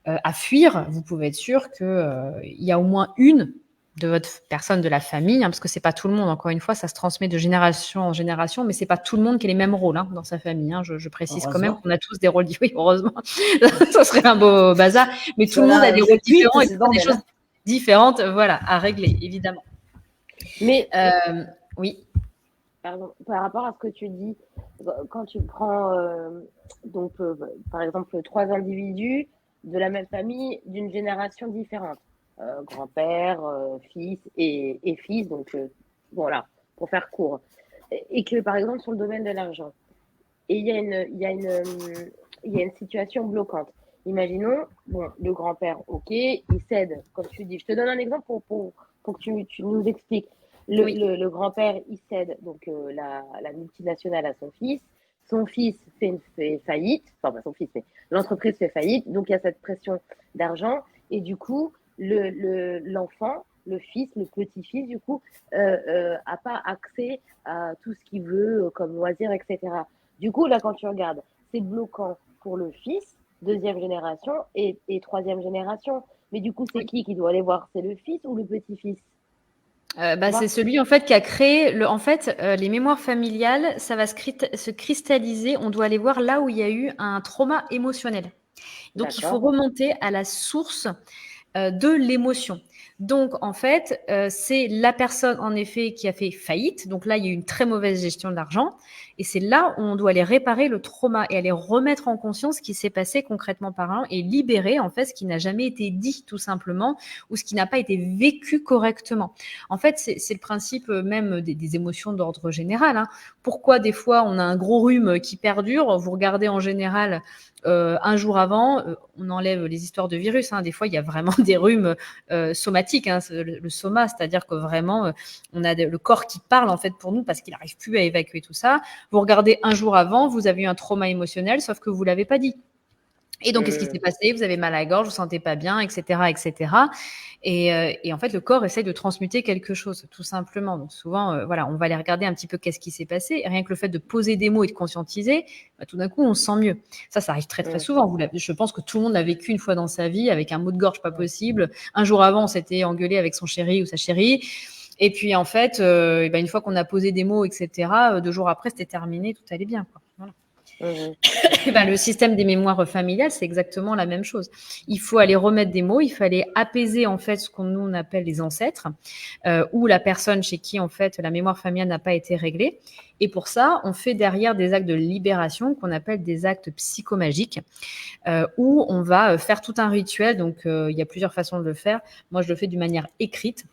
à fuir, vous pouvez être sûr qu'il y a au moins une de votre personne de la famille, hein, parce que c'est pas tout le monde, encore une fois, ça se transmet de génération en génération, mais c'est pas tout le monde qui a les mêmes rôles, hein, dans sa famille, hein. Je précise quand même Heureusement. qu'on a tous des rôles différents. Oui, heureusement, ça serait un beau bazar, mais tout le monde a Voilà, des rôles cette fuite, différents et c'est toujours des bordel, choses hein. différentes, voilà, à régler, évidemment. Mais Oui. pardon, par rapport à ce que tu dis, quand tu prends donc par exemple trois individus de la même famille d'une génération différente, grand-père, fils et fils, donc voilà, pour faire court, et que par exemple sur le domaine de l'argent, et il y a une situation bloquante. Imaginons, bon, le grand-père, ok, il cède, comme tu dis. Je te donne un exemple pour que tu nous expliques. Oui. Le grand-père, il cède donc la multinationale à son fils. Son fils fait faillite, enfin pas son fils, mais l'entreprise fait faillite, donc il y a cette pression d'argent. Et du coup, l'enfant, le fils, le petit-fils, du coup, a pas accès à tout ce qu'il veut comme loisir, etc. Du coup, là, quand tu regardes, c'est bloquant pour le fils, deuxième génération, et troisième génération. Mais du coup, c'est Oui. qui doit aller voir? C'est le fils ou le petit-fils? Tu Bah, c'est vois? celui en fait qui a créé le en fait, les mémoires familiales, ça va se cristalliser. On doit aller voir là où il y a eu un trauma émotionnel. Donc il faut D'accord. remonter à la source de l'émotion. Donc, en fait, c'est la personne, en effet, qui a fait faillite. Donc là, il y a eu une très mauvaise gestion de l'argent. Et c'est là où on doit aller réparer le trauma et aller remettre en conscience ce qui s'est passé concrètement parlant et libérer, en fait, ce qui n'a jamais été dit, tout simplement, ou ce qui n'a pas été vécu correctement. En fait, c'est le principe même des émotions d'ordre général, hein. Pourquoi, des fois, on a un gros rhume qui perdure? Vous regardez en général un jour avant, on enlève les histoires de virus, hein. Des fois, il y a vraiment des rhumes somatiques, hein, le soma, c'est-à-dire que vraiment, on a le corps qui parle en fait pour nous parce qu'il n'arrive plus à évacuer tout ça. Vous regardez un jour avant, vous avez eu un trauma émotionnel, sauf que vous ne l'avez pas dit. Et donc, qu'est-ce qui s'est passé? Vous avez mal à la gorge, vous ne vous sentez pas bien, etc., etc. Et en fait, le corps essaye de transmuter quelque chose, tout simplement. Donc, souvent, voilà, on va aller regarder un petit peu qu'est-ce qui s'est passé. Et rien que le fait de poser des mots et de conscientiser, bah, tout d'un coup, on se sent mieux. Ça arrive très, très souvent. Je pense que tout le monde l'a vécu une fois dans sa vie avec un mot de gorge pas possible. Un jour avant, on s'était engueulé avec son chéri ou sa chérie. Et puis, en fait, et ben, une fois qu'on a posé des mots, etc., 2 jours après, c'était terminé, tout allait bien, quoi. Voilà. Eh ben, le système des mémoires familiales, c'est exactement la même chose. Il faut aller remettre des mots, il faut aller apaiser en fait ce qu'on nous on appelle les ancêtres, ou la personne chez qui en fait la mémoire familiale n'a pas été réglée. Et pour ça, on fait derrière des actes de libération qu'on appelle des actes psychomagiques, où on va faire tout un rituel. Donc, il y a plusieurs façons de le faire. Moi, je le fais d'une manière écrite.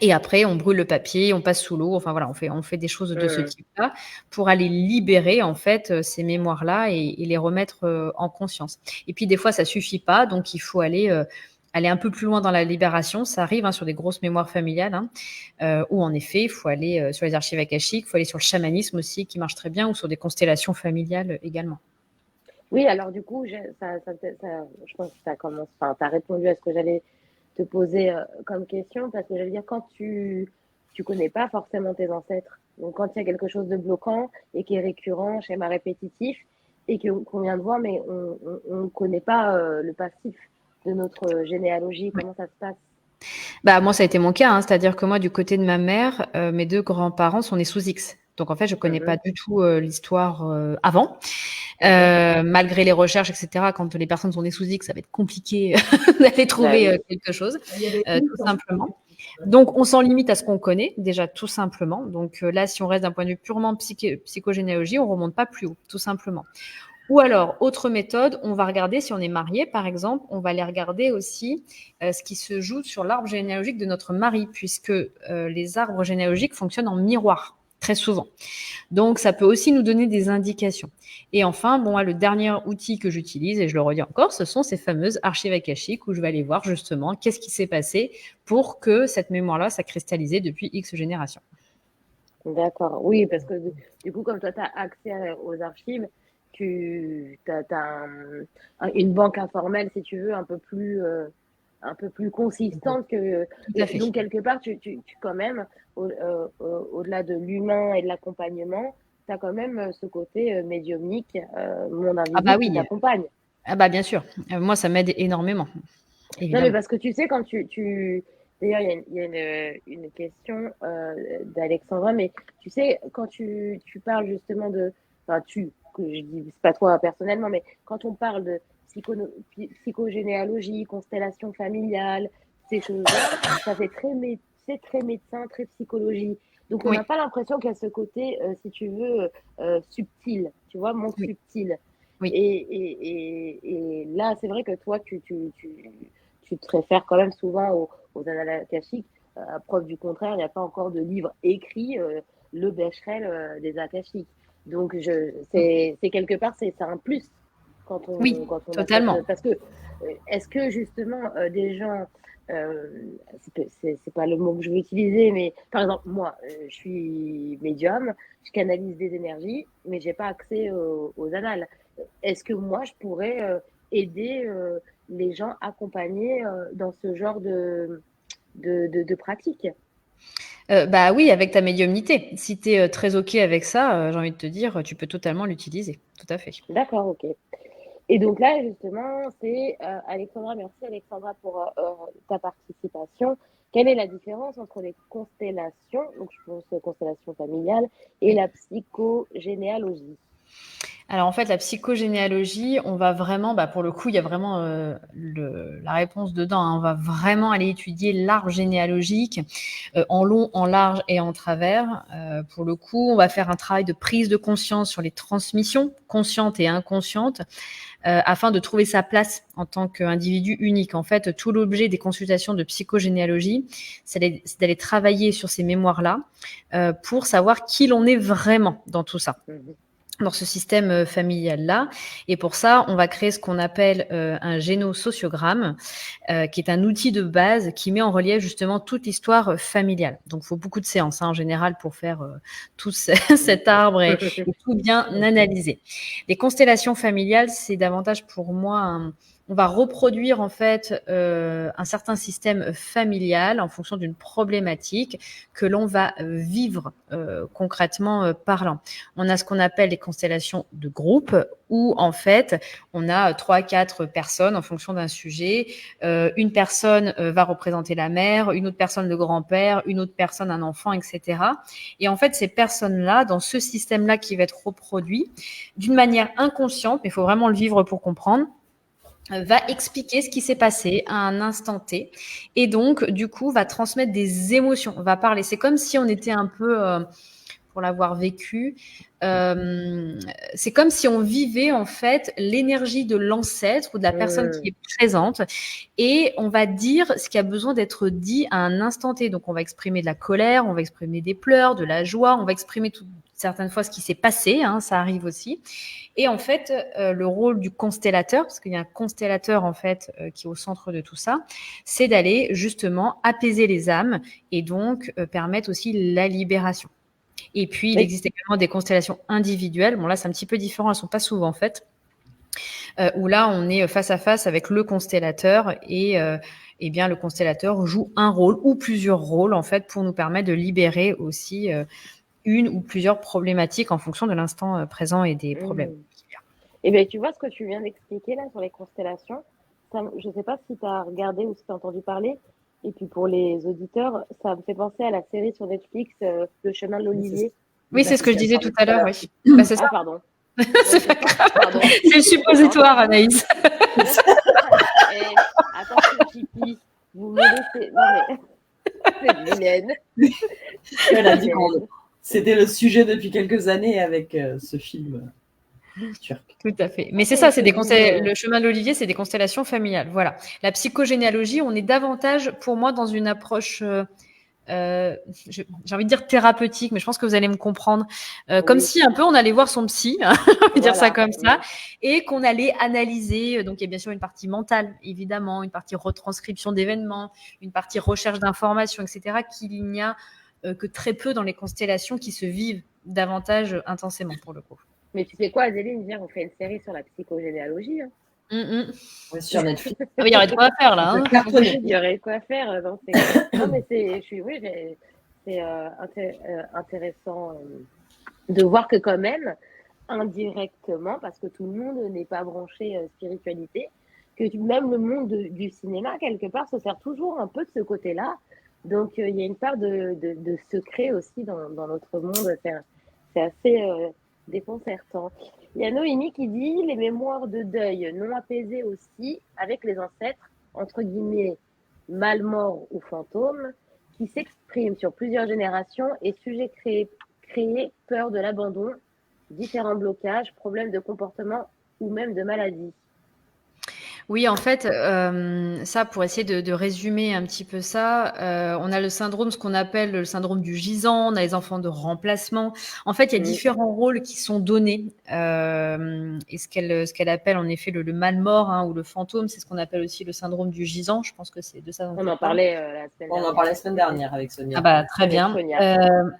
Et après, on brûle le papier, on passe sous l'eau. Enfin voilà, on fait des choses de ce type-là pour aller libérer en fait ces mémoires-là et les remettre en conscience. Et puis des fois, ça suffit pas, donc il faut aller un peu plus loin dans la libération. Ça arrive hein, sur des grosses mémoires familiales, hein, où en effet, il faut aller sur les archives akashiques, il faut aller sur le chamanisme aussi, qui marche très bien, ou sur des constellations familiales également. Oui, alors du coup, je pense que ça commence, enfin, tu as répondu à ce que j'allais te poser comme question, parce que j'allais dire, quand tu connais pas forcément tes ancêtres, donc quand il y a quelque chose de bloquant et qui est récurrent, schéma répétitif, et qu'on vient de voir, mais on ne connaît pas le passif de notre généalogie, Ouais. comment ça se passe? Bah, moi, ça a été mon cas, hein, c'est-à-dire que moi, du côté de ma mère, mes 2 grands-parents sont nés sous X. Donc, en fait, je ne connais pas Mhm. du tout l'histoire avant. Mhm. Malgré les recherches, etc., quand les personnes sont nés sous X, ça va être compliqué d'aller Bah trouver oui. quelque chose, Il y avait tout simplement. Donc, on s'en limite à ce qu'on connaît, déjà, tout simplement. Donc, là, si on reste d'un point de vue purement psychogénéalogie, on ne remonte pas plus haut, tout simplement. Ou alors, autre méthode, on va regarder si on est marié, par exemple, on va aller regarder aussi ce qui se joue sur l'arbre généalogique de notre mari, puisque les arbres généalogiques fonctionnent en miroir, très souvent. Donc, ça peut aussi nous donner des indications. Et enfin, bon, le dernier outil que j'utilise, et je le redis encore, ce sont ces fameuses archives akashiques où je vais aller voir justement qu'est-ce qui s'est passé pour que cette mémoire-là s'est cristallisée depuis X générations. D'accord. Oui, parce que du coup, comme toi, tu as accès aux archives, tu as, une banque informelle, si tu veux, un peu plus consistante que. Tout à fait. Donc, quelque part, quand même, au-delà de l'humain et de l'accompagnement, tu as quand même ce côté médiumnique, monde Ah bah invisible qui oui, t'accompagne. ah bah bien sûr. Moi, ça m'aide énormément, Non, mais évidemment. parce que tu sais, quand D'ailleurs, il y a une question d'Alexandra, mais tu sais, quand tu parles justement de. Enfin, que je dis, c'est pas toi personnellement, mais quand on parle de psychogénéalogie, constellation familiale, ces choses-là, ça fait c'est très médecin, très psychologie. Donc, on Oui, n'a pas l'impression qu'il y a ce côté, si tu veux, subtil, tu vois, monde oui, subtil. oui. Et là, c'est vrai que toi, tu te réfères quand même souvent aux annales akashiques. À preuve du contraire, il n'y a pas encore de livre écrit, le Becherel des akashiques. Donc, c'est quelque part, c'est un plus Oui, quand on a totalement. parce que, est-ce que justement, des gens, c'est pas le mot que je veux utiliser, mais par exemple, moi, je suis médium, je canalise des énergies, mais j'ai pas accès aux annales. Est-ce que moi, je pourrais aider les gens accompagnés dans ce genre de pratique? Bah oui, avec ta médiumnité. Si tu es très OK avec ça, j'ai envie de te dire, tu peux totalement l'utiliser. Tout à fait. D'accord, ok. Et donc là, justement, c'est Alexandra, merci Alexandra pour ta participation. Quelle est la différence entre les constellations, donc je pense constellation familiale, et Oui. la psychogénéalogie? Alors en fait, la psychogénéalogie, on va vraiment, bah, pour le coup, il y a vraiment la réponse dedans, hein. On va vraiment aller étudier l'arbre généalogique en long, en large et en travers. Pour le coup, on va faire un travail de prise de conscience sur les transmissions conscientes et inconscientes afin de trouver sa place en tant qu'individu unique. En fait, tout l'objet des consultations de psychogénéalogie, c'est d'aller travailler sur ces mémoires-là pour savoir qui l'on est vraiment dans tout ça, Mhm. dans ce système familial-là. Et pour ça, on va créer ce qu'on appelle un génosociogramme, qui est un outil de base qui met en relief justement toute l'histoire familiale. Donc, il faut beaucoup de séances en général pour faire tout cet arbre et tout bien analyser. Les constellations familiales, c'est davantage pour moi on va reproduire en fait un certain système familial en fonction d'une problématique que l'on va vivre concrètement parlant. On a ce qu'on appelle les constellations de groupe où en fait on a 3-4 personnes en fonction d'un sujet. Une personne va représenter la mère, une autre personne le grand-père, une autre personne un enfant, etc. Et en fait ces personnes-là, dans ce système-là qui va être reproduit d'une manière inconsciente, mais il faut vraiment le vivre pour comprendre, va expliquer ce qui s'est passé à un instant T et donc du coup va transmettre des émotions, va parler. C'est comme si on était un peu pour l'avoir vécu. C'est comme si on vivait en fait l'énergie de l'ancêtre ou de la personne qui Mhm. est présente et on va dire ce qui a besoin d'être dit à un instant T. Donc on va exprimer de la colère, on va exprimer des pleurs, de la joie, on va exprimer certaines fois ce qui s'est passé, hein, ça arrive aussi. Et en fait, le rôle du constellateur, parce qu'il y a un constellateur en fait qui est au centre de tout ça, c'est d'aller justement apaiser les âmes et donc permettre aussi la libération. Et puis, il Mais existe également des constellations individuelles. Bon, là, c'est un petit peu différent, elles ne sont pas souvent faites, où là, on est face à face avec le constellateur et eh bien, le constellateur joue un rôle ou plusieurs rôles, en fait, pour nous permettre de libérer aussi une ou plusieurs problématiques en fonction de l'instant présent et des problèmes. mhm. Eh bien, tu vois ce que tu viens d'expliquer là sur les constellations. Je ne sais pas si tu as regardé ou si tu as entendu parler. Et puis pour les auditeurs, ça me fait penser à la série sur Netflix, Le chemin de Mais c'est l'Olivier. Oui, c'est ce que je disais tout à l'heure, oui. Bah, c'est ça. Ah, pardon. C'est pas grave. Pardon. C'est le suppositoire, Anaïs. Eh, attention, Kiki, vous me laissez. Non, mais c'est vilaine. Elle a dit que c'était le sujet depuis quelques années avec ce film turc. Tout à fait. Mais c'est ça, c'est le chemin de l'Olivier, c'est des constellations familiales. Voilà. La psychogénéalogie, on est davantage, pour moi, dans une approche, j'ai envie de dire thérapeutique, mais je pense que vous allez me comprendre. Comme si un peu on allait voir son psy, hein, on va dire ça comme ça, et qu'on allait analyser. Donc il y a bien sûr une partie mentale, évidemment, une partie retranscription d'événements, une partie recherche d'informations, etc., qu'il n'y a que très peu dans les constellations qui se vivent davantage intensément pour le coup. Mais tu sais quoi, Adéline, viens, on fait une série sur la psychogénéalogie. Hein. Ouais, sur Netflix. Ah oui, il y aurait de quoi faire là. Hein. Il y aurait quoi faire dans ces cas. Non, mais c'est intéressant de voir que quand même, indirectement, parce que tout le monde n'est pas branché spiritualité, que même le monde du cinéma, quelque part, se sert toujours un peu de ce côté-là. Donc, il y a une part de secret aussi dans notre monde. C'est assez déconcertant. Il y a Noémie qui dit les mémoires de deuil non apaisées aussi avec les ancêtres, entre guillemets, mal morts ou fantômes, qui s'expriment sur plusieurs générations et sujets créés, peur de l'abandon, différents blocages, problèmes de comportement ou même de maladie. Oui, en fait, ça, pour essayer de résumer un petit peu ça, on a le syndrome, ce qu'on appelle le syndrome du gisant, on a les enfants de remplacement. En fait, il y a différents rôles qui sont donnés. Et ce qu'elle appelle en effet le mal mort, hein, ou le fantôme, c'est ce qu'on appelle aussi le syndrome du gisant. Je pense que c'est de ça dont on en parlait la semaine dernière avec Sonia. Ah bah, très bien.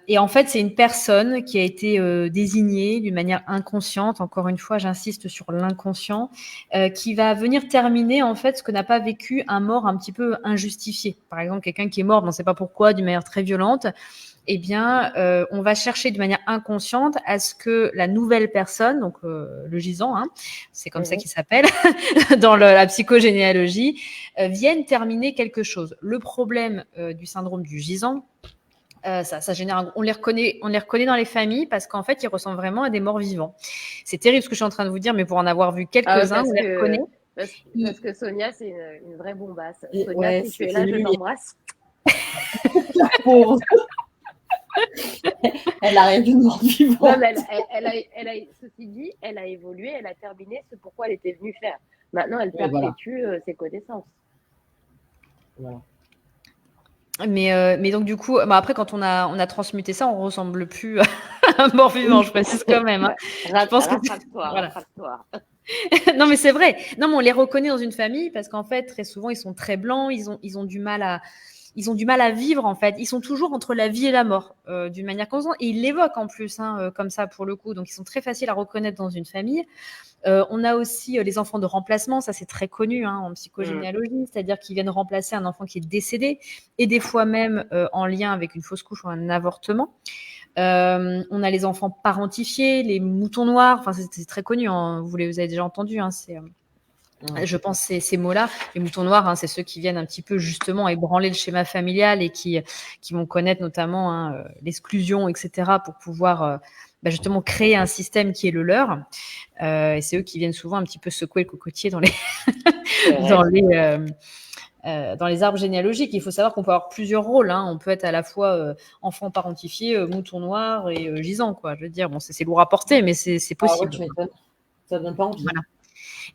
Et en fait, c'est une personne qui a été désignée d'une manière inconsciente. Encore une fois, j'insiste sur l'inconscient, qui va venir terminer en fait ce que n'a pas vécu un mort un petit peu injustifié. Par exemple, quelqu'un qui est mort, on ne sait pas pourquoi, d'une manière très violente. Eh bien, on va chercher de manière inconsciente à ce que la nouvelle personne, donc le gisant, hein, c'est comme ça qu'il s'appelle dans la psychogénéalogie, vienne terminer quelque chose. Le problème du syndrome du gisant, ça génère, on les reconnaît dans les familles parce qu'en fait, ils ressemblent vraiment à des morts vivants. C'est terrible ce que je suis en train de vous dire, mais pour en avoir vu quelques-uns, on les reconnaît. Parce que Sonia, c'est une vraie bombasse. Sonia, si tu es là, je t'embrasse. La pauvre. Elle a rien vu de mort vivant. Non, mais ceci dit, elle a évolué, elle a terminé ce pourquoi elle était venue faire. Maintenant, elle perpétue ses connaissances. Voilà. Mais donc du coup, après quand on a transmuté ça, on ressemble plus à un mort vivant, je précise quand même. Hein. Je pense que rattrape-toi. Non mais c'est vrai. Non mais on les reconnaît dans une famille parce qu'en fait très souvent ils sont très blancs, ils ont du mal à vivre en fait. Ils sont toujours entre la vie et la mort d'une manière constante et ils l'évoquent en plus comme ça pour le coup. Donc ils sont très faciles à reconnaître dans une famille. On a aussi les enfants de remplacement, ça c'est très connu en psychogénéalogie, c'est-à-dire qu'ils viennent remplacer un enfant qui est décédé et des fois même en lien avec une fausse couche ou un avortement. On a les enfants parentifiés, les moutons noirs, enfin c'est très connu, vous avez déjà entendu, je pense ces mots-là. Les moutons noirs, c'est ceux qui viennent un petit peu justement ébranler le schéma familial et qui vont connaître notamment l'exclusion, etc., pour pouvoir justement créer un système qui est le leur. Et c'est eux qui viennent souvent un petit peu secouer le cocotier dans les arbres généalogiques. Il faut savoir qu'on peut avoir plusieurs rôles. On peut être à la fois enfant parentifié, mouton noir et gisant, quoi. Je veux dire, bon, c'est lourd à porter, mais c'est possible. Ça donne pas envie. Voilà.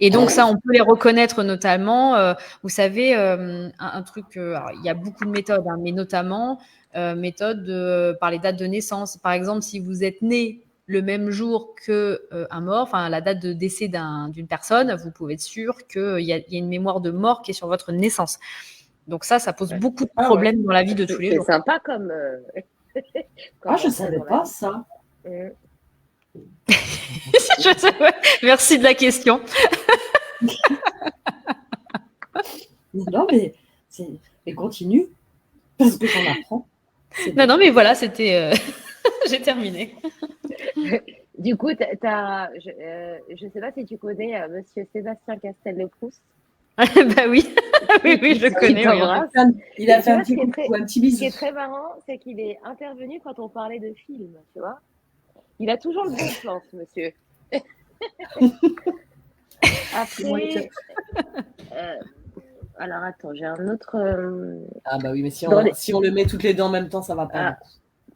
Et donc ça, on peut les reconnaître notamment. Vous savez, un truc. Alors, il y a beaucoup de méthodes, mais notamment méthode par les dates de naissance. Par exemple, si vous êtes né le même jour qu'un mort, enfin la date de décès d'une personne, vous pouvez être sûr qu'il y a une mémoire de mort qui est sur votre naissance. Donc ça pose beaucoup de problèmes dans la vie de tous les jours. C'est sympa comme. Je ne savais pas ça. Merci de la question. Non, mais continue, parce que j'en apprends. Non, mais voilà, c'était. J'ai terminé. Du coup, je ne sais pas si tu connais Monsieur Sébastien Castel-Leproust. Bah oui, oui, je le connais. Il a fait un petit bisou. Ce qui est très marrant, c'est qu'il est intervenu quand on parlait de films, tu vois. Il a toujours le bon plan, ce monsieur. Après, alors attends, j'ai un autre. Ah bah oui, mais si Dans on, les- si on le met toutes les deux en même temps, ça va pas Ah, beaucoup.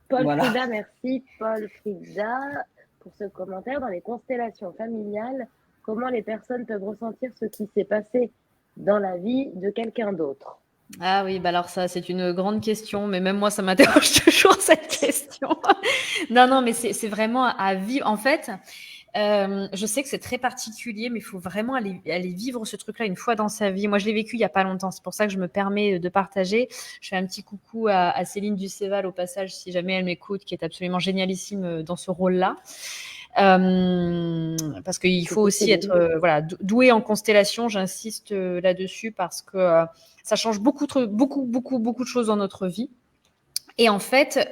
Paul Voilà. Frida, merci Paul Frida pour ce commentaire. Dans les constellations familiales, comment les personnes peuvent ressentir ce qui s'est passé dans la vie de quelqu'un d'autre? Ah oui, bah alors ça, c'est une grande question, mais même moi, ça m'interroge toujours cette question. Non, mais c'est vraiment à vivre. En fait, je sais que c'est très particulier, mais il faut vraiment aller vivre ce truc-là une fois dans sa vie. Moi, je l'ai vécu il y a pas longtemps. C'est pour ça que je me permets de partager. Je fais un petit coucou à Céline Dusséval au passage, si jamais elle m'écoute, qui est absolument génialissime dans ce rôle-là. Parce qu'il faut aussi être voilà, doué en constellation. J'insiste là-dessus parce que ça change beaucoup de choses dans notre vie. Et en fait,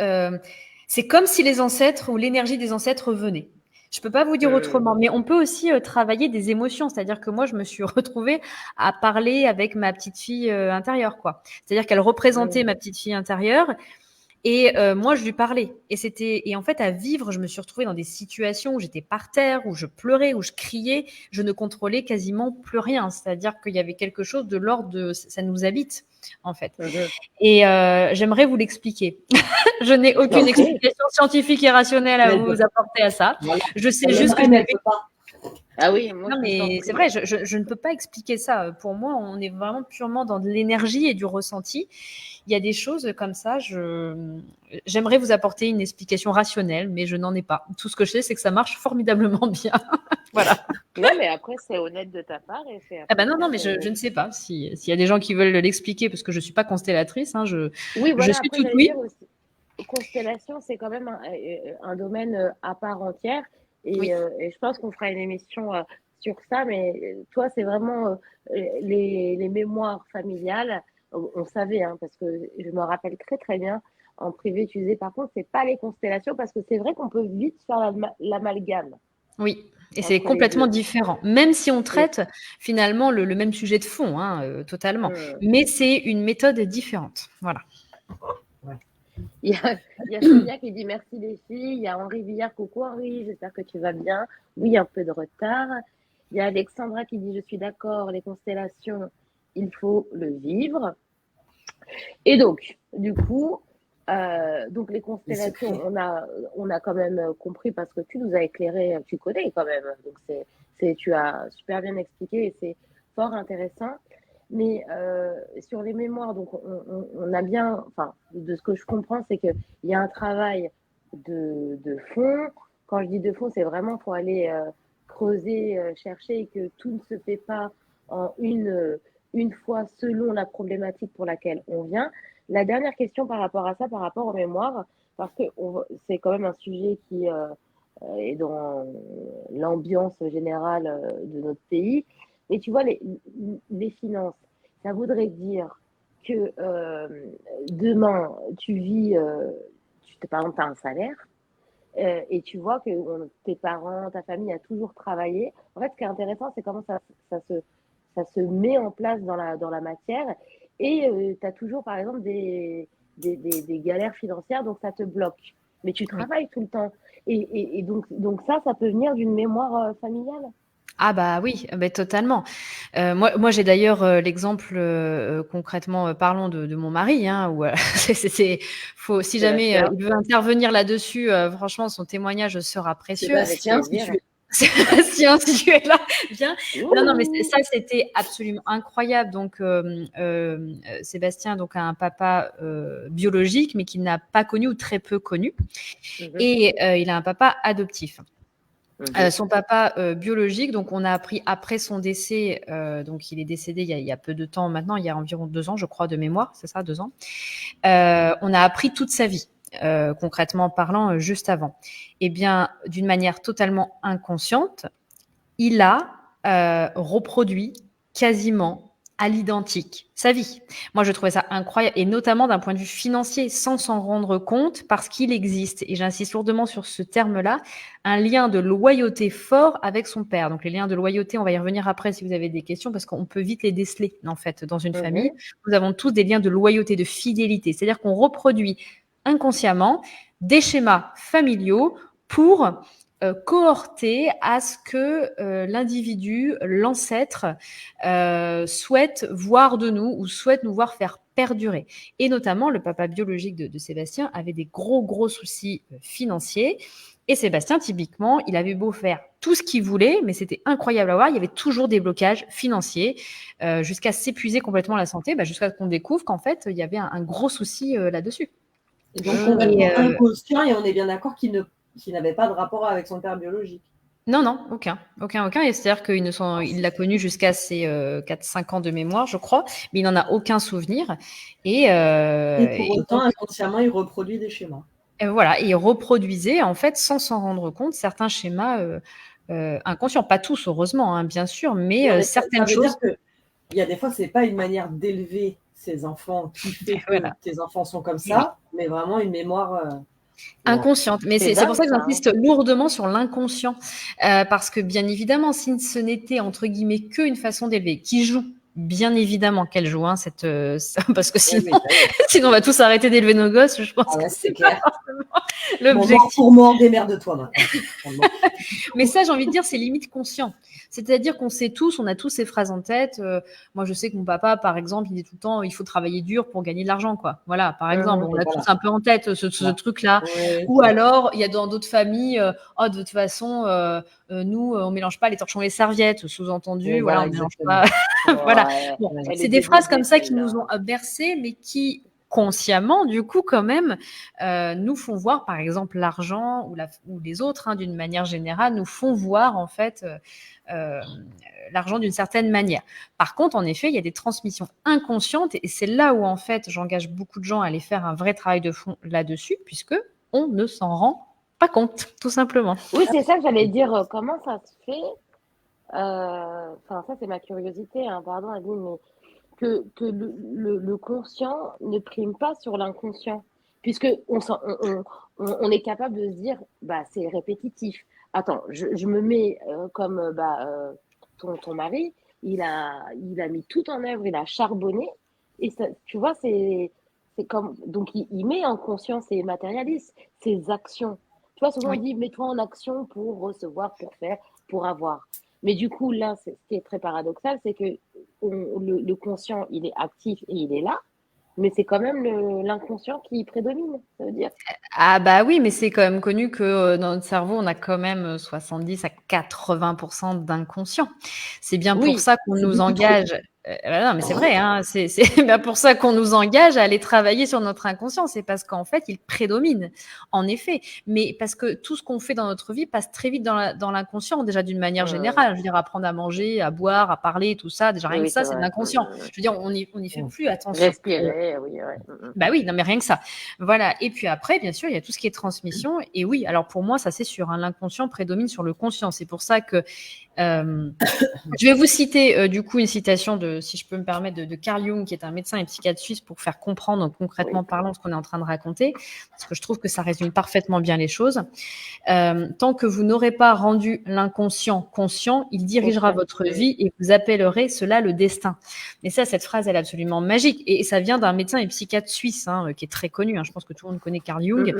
c'est comme si les ancêtres ou l'énergie des ancêtres venait. Je peux pas vous dire autrement, mais on peut aussi travailler des émotions. C'est-à-dire que moi, je me suis retrouvée à parler avec ma petite fille intérieure, quoi. C'est-à-dire qu'elle représentait ma petite fille intérieure. Et moi, je lui parlais. Et en fait, à vivre, je me suis retrouvée dans des situations où j'étais par terre, où je pleurais, où je criais. Je ne contrôlais quasiment plus rien. C'est-à-dire qu'il y avait quelque chose de l'ordre de ça nous habite, en fait. Et j'aimerais vous l'expliquer. Je n'ai aucune explication scientifique et rationnelle à vous apporter à ça. Voilà. Je sais juste que je l'ai vécu. Ah oui, moi, non, mais c'est vrai, je ne peux pas expliquer ça. Pour moi, on est vraiment purement dans de l'énergie et du ressenti. Il y a des choses comme ça, j'aimerais vous apporter une explication rationnelle, mais je n'en ai pas. Tout ce que je sais, c'est que ça marche formidablement bien. Voilà. Non, mais après, c'est honnête de ta part. Et Ah ben non, mais je ne sais pas s'il y a des gens qui veulent l'expliquer, parce que je ne suis pas constellatrice. Hein, oui, voilà, je suis après, toute oui. Dire aussi, constellation, c'est quand même un domaine à part entière. Et je pense qu'on fera une émission sur ça. Mais toi, c'est vraiment les mémoires familiales. On savait, hein, parce que je me rappelle très, très bien. En privé, tu disais, par contre, c'est pas les constellations, parce que c'est vrai qu'on peut vite faire l'amalgame. Oui, et c'est complètement différent. Même si on traite finalement le même sujet de fond, hein, totalement. Mais c'est une méthode différente. Voilà. Il y a Sonia qui dit merci les filles. Il y a Henri Villard, coucou Henri, j'espère que tu vas bien. Oui, un peu de retard. Il y a Alexandra qui dit je suis d'accord, les constellations, il faut le vivre. Et donc, du coup, donc les constellations, on a quand même compris parce que tu nous as éclairé, tu connais quand même. Donc tu as super bien expliqué et c'est fort intéressant. Mais sur les mémoires, donc on a bien, enfin, de ce que je comprends, c'est qu'il y a un travail de fond. Quand je dis de fond, c'est vraiment pour aller creuser, chercher et que tout ne se fait pas en une fois selon la problématique pour laquelle on vient. La dernière question par rapport à ça, par rapport aux mémoires, parce que c'est quand même un sujet qui est dans l'ambiance générale de notre pays. Mais tu vois, les finances, ça voudrait dire que demain, tu vis, par exemple, tu as un salaire, et tu vois que tes parents, ta famille a toujours travaillé. En fait, ce qui est intéressant, c'est comment ça se met en place dans la matière. Et tu as toujours, par exemple, des galères financières, donc ça te bloque. Mais tu travailles tout le temps. Et donc ça peut venir d'une mémoire familiale. Ah bah oui, totalement. Moi j'ai d'ailleurs l'exemple concrètement parlons de mon mari, hein, où faut si jamais il veut intervenir là-dessus, franchement son témoignage sera précieux. Sébastien, Sébastien, si tu es là, viens. Non, mais ça c'était absolument incroyable. Donc Sébastien donc a un papa biologique, mais qu'il n'a pas connu ou très peu connu, et il a un papa adoptif. Son papa biologique, donc on a appris après son décès, donc il est décédé il y a peu de temps maintenant, il y a environ 2 ans, je crois, de mémoire, c'est ça, 2 ans. On a appris toute sa vie, concrètement parlant, juste avant. Eh bien, d'une manière totalement inconsciente, il a reproduit quasiment à l'identique sa vie. Moi, je trouvais ça incroyable, et notamment d'un point de vue financier, sans s'en rendre compte, parce qu'il existe, et j'insiste lourdement sur ce terme-là, un lien de loyauté fort avec son père. Donc, les liens de loyauté, on va y revenir après si vous avez des questions, parce qu'on peut vite les déceler, en fait, dans une famille. Nous avons tous des liens de loyauté, de fidélité. C'est-à-dire qu'on reproduit inconsciemment des schémas familiaux pour cohorter à ce que l'individu, l'ancêtre, souhaite voir de nous ou souhaite nous voir faire perdurer. Et notamment, le papa biologique de Sébastien avait des gros soucis financiers. Et Sébastien, typiquement, il avait beau faire tout ce qu'il voulait, mais c'était incroyable à voir. Il y avait toujours des blocages financiers jusqu'à s'épuiser complètement la santé, jusqu'à ce qu'on découvre qu'en fait, il y avait un gros souci là-dessus. Et donc complètement inconscient, et on est bien d'accord qu'il n'avait pas de rapport avec son père biologique. Non, aucun. Et c'est-à-dire qu'il l'a connu jusqu'à ses 4-5 ans de mémoire, je crois, mais il n'en a aucun souvenir. Et pour autant, inconsciemment, il reproduit des schémas. Et voilà, et il reproduisait, en fait, sans s'en rendre compte, certains schémas inconscients. Pas tous, heureusement, hein, bien sûr, mais certaines choses. Il y a des fois, c'est pas une manière d'élever ses enfants qui fait que tes enfants sont comme ça, mais vraiment une mémoire inconsciente. Mais c'est pour ça que j'insiste lourdement sur l'inconscient, parce que bien évidemment, si ce n'était entre guillemets qu'une façon d'élever, qui joue, bien évidemment qu'elle joue, hein, parce que sinon on va tous arrêter d'élever nos gosses, je pense que c'est clair. L'objectif. Pour mort, démerde-toi maintenant. Mais ça, j'ai envie de dire, c'est limite conscient. C'est-à-dire qu'on sait tous, on a tous ces phrases en tête. Moi, je sais que mon papa, par exemple, il dit tout le temps, il faut travailler dur pour gagner de l'argent, quoi. Voilà, par exemple, on l'a tous un peu en tête, ce truc-là. Ou alors, il y a dans d'autres familles, de toute façon, nous, on mélange pas les torchons et les serviettes, sous-entendu, voilà, on mélange pas. Voilà. Bon, c'est des phrases comme ça qui nous ont bercés, mais qui consciemment, du coup, quand même, nous font voir, par exemple, l'argent ou les autres, hein, d'une manière générale, nous font voir, en fait, l'argent d'une certaine manière. Par contre, en effet, il y a des transmissions inconscientes et c'est là où, en fait, j'engage beaucoup de gens à aller faire un vrai travail de fond là-dessus, puisque on ne s'en rend pas compte, tout simplement. Oui, c'est ça que j'allais dire. Comment ça se fait ça, c'est ma curiosité, hein, pardon, Adeline, mais que le conscient ne prime pas sur l'inconscient, puisque on est capable de se dire, c'est répétitif. Attends, je me mets comme ton mari, il a mis tout en œuvre, il a charbonné, et ça, tu vois, c'est comme, donc il met en conscience et matérialise ses actions. Tu vois, souvent on dit, mets-toi en action pour recevoir, pour faire, pour avoir. Mais du coup, là, ce qui est très paradoxal, c'est que le conscient, il est actif et il est là, mais c'est quand même l'inconscient qui prédomine, ça veut dire. Ah bah oui, mais c'est quand même connu que dans notre cerveau, on a quand même 70 à 80% d'inconscient. C'est bien pour ça qu'on nous engage. Non, mais c'est vrai, hein, c'est bien pour ça qu'on nous engage à aller travailler sur notre inconscient. C'est parce qu'en fait, il prédomine, en effet. Mais parce que tout ce qu'on fait dans notre vie passe très vite dans l'inconscient, déjà d'une manière générale. Je veux dire, apprendre à manger, à boire, à parler, tout ça, déjà rien que ça, c'est de l'inconscient. Je veux dire, on n'y fait plus attention. Respirer, oui. Bah oui, non, mais rien que ça. Voilà. Et puis après, bien sûr, il y a tout ce qui est transmission. Et oui, alors pour moi, ça c'est sûr, hein, l'inconscient prédomine sur le conscient. C'est pour ça que je vais vous citer du coup une citation si je peux me permettre, de Carl Jung, qui est un médecin et psychiatre suisse, pour faire comprendre concrètement parlant ce qu'on est en train de raconter, parce que je trouve que ça résume parfaitement bien les choses. Tant que vous n'aurez pas rendu l'inconscient conscient, il dirigera votre vie et vous appellerez cela le destin. Mais ça, cette phrase, elle est absolument magique. Et ça vient d'un médecin et psychiatre suisse, hein, qui est très connu. Hein. Je pense que tout le monde connaît Carl Jung.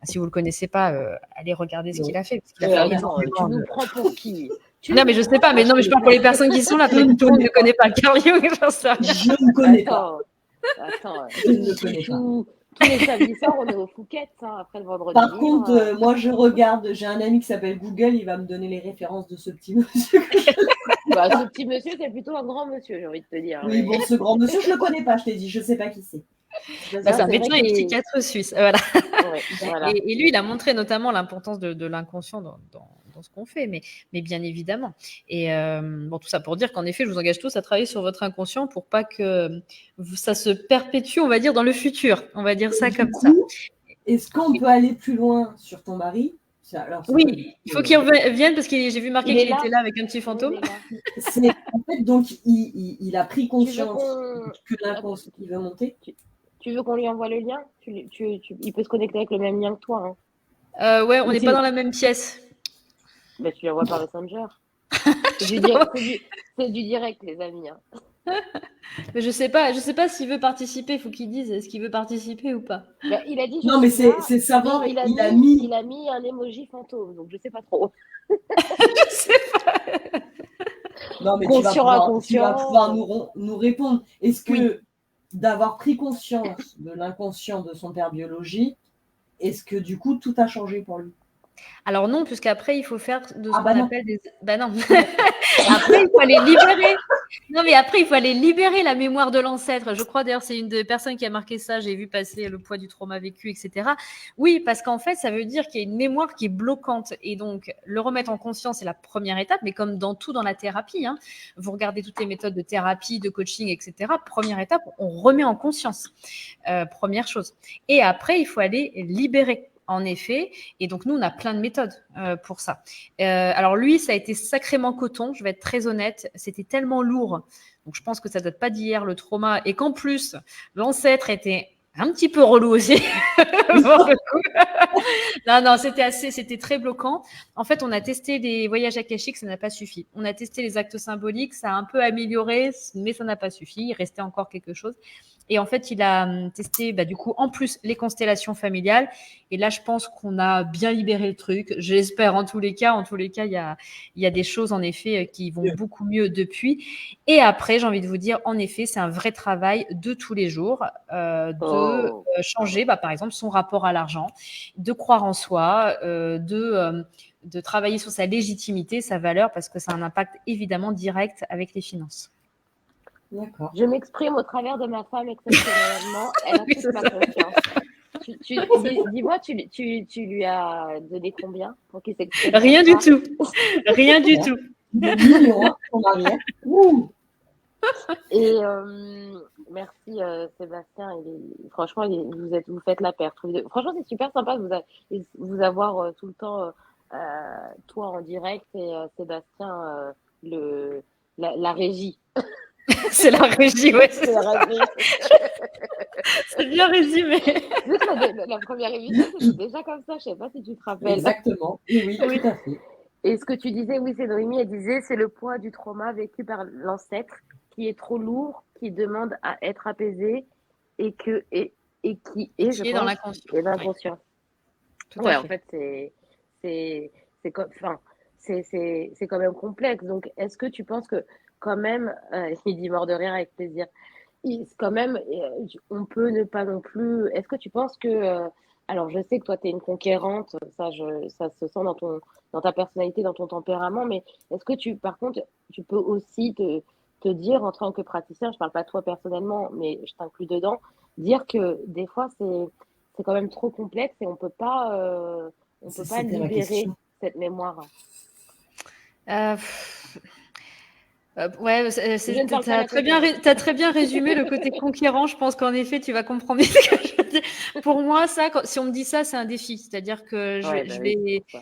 Si vous ne le connaissez pas, allez regarder ce qu'il a fait. Tu nous prends pour qui? Non, mais je sais pas, mais je parle pour les personnes qui sont là. Tout le monde ne connaît pas Carl Jung. Je ne connais pas. Attends, je ne connais pas. Tous les samedis soirs, on est au Phuket, hein, après le vendredi. Par contre, moi, je regarde, j'ai un ami qui s'appelle Google, il va me donner les références de ce petit monsieur. Ce petit monsieur, c'est plutôt un grand monsieur, j'ai envie de te dire. Oui, bon, ce grand monsieur, je ne le connais pas, je t'ai dit, je ne sais pas qui c'est. C'est un médecin et psychiatre suisse. Voilà. Voilà. Et lui, il a montré notamment l'importance de l'inconscient dans ce qu'on fait, mais bien évidemment. Et tout ça pour dire qu'en effet, je vous engage tous à travailler sur votre inconscient pour pas que ça se perpétue, on va dire, dans le futur. On va dire ça comme ça. Est-ce qu'on peut aller plus loin sur ton mari? Oui, il faut qu'il revienne parce que j'ai vu marquer qu'il était là avec un petit fantôme. En fait, donc, il a pris conscience que l'inconscient veut monter. Tu veux qu'on lui envoie le lien? Il peut se connecter avec le même lien que toi. Hein. Ouais, on n'est pas dans la même pièce. Tu l'envoies par Messenger. C'est du direct, les amis. Hein. Mais je sais pas s'il veut participer. Il faut qu'il dise est-ce qu'il veut participer ou pas. Bah, il a dit Non, je mais suis là, c'est savoir, mais il a mis. il a mis un emoji fantôme, donc je sais pas trop. Je sais pas. Non, mais Conscient, tu vas inconscient. pouvoir nous répondre. Est-ce que Oui. d'avoir pris conscience de l'inconscient de son père biologique, est-ce que du coup tout a changé pour lui? Alors non, puisqu'après, il faut faire de ce Ah qu'on bah non. appelle des... Bah non. Après, il faut aller libérer. Non, mais après, il faut aller libérer la mémoire de l'ancêtre. Je crois d'ailleurs, c'est une des personnes qui a marqué ça. J'ai vu passer le poids du trauma vécu, etc. Oui, parce qu'en fait, ça veut dire qu'il y a une mémoire qui est bloquante. Et donc, le remettre en conscience, c'est la première étape. Mais comme dans tout dans la thérapie, hein, vous regardez toutes les méthodes de thérapie, de coaching, etc. Première étape, on remet en conscience. Première chose. Et après, il faut aller libérer. En effet, et donc nous, on a plein de méthodes pour ça. Alors lui, ça a été sacrément coton, je vais être très honnête, c'était tellement lourd, donc je pense que ça date pas d'hier, le trauma, et qu'en plus, l'ancêtre était un petit peu relou aussi. Non, c'était très bloquant. En fait, on a testé des voyages akashiques, ça n'a pas suffi. On a testé les actes symboliques, ça a un peu amélioré, mais ça n'a pas suffi. Il restait encore quelque chose. Et en fait, il a testé, du coup, en plus, les constellations familiales. Et là, je pense qu'on a bien libéré le truc. J'espère, en tous les cas, il y a des choses, en effet, qui vont beaucoup mieux depuis. Et après, j'ai envie de vous dire, en effet, c'est un vrai travail de tous les jours de changer, par exemple, son rapport à l'argent, de croire en soi, de travailler sur sa légitimité, sa valeur, parce que ça a un impact évidemment direct avec les finances. D'accord. Je m'exprime au travers de ma femme exceptionnellement. Elle a toute ma confiance. Dis-moi, tu lui as donné combien pour qu'il s'exprime? Rien du tout. Rien du tout. Mignon, hein, ton arrière. Et merci Sébastien. Franchement, vous faites la paire. Franchement, c'est super sympa de vous avoir tout le temps, toi en direct et Sébastien, la régie. C'est la régie, ouais. C'est la régie. C'est bien résumé. Juste la première émission, c'était déjà comme ça. Je sais pas si tu te rappelles. Exactement. Oui, tout à fait. Et ce que tu disais, oui, c'est Noémie, elle disait, c'est le poids du trauma vécu par l'ancêtre qui est trop lourd, qui demande à être apaisé et qui est dans l'inconscient. Et l'inconscient. Ouais, en fait, c'est quand même complexe. Donc, est-ce que tu penses que quand même, il dit mort de rire avec plaisir, quand même, on peut ne pas non plus. Est-ce que tu penses que. Alors, je sais que toi, tu es une conquérante, ça se sent dans ta personnalité, dans ton tempérament, mais est-ce que par contre, tu peux aussi te dire, en tant que praticien, je parle pas de toi personnellement, mais je t'inclus dedans, dire que des fois, c'est quand même trop complexe et on peut pas libérer cette mémoire. Ouais, t'as très bien résumé le côté conquérant. Je pense qu'en effet, tu vas comprendre ce que je veux dire. Pour moi, si on me dit ça, c'est un défi. C'est-à-dire que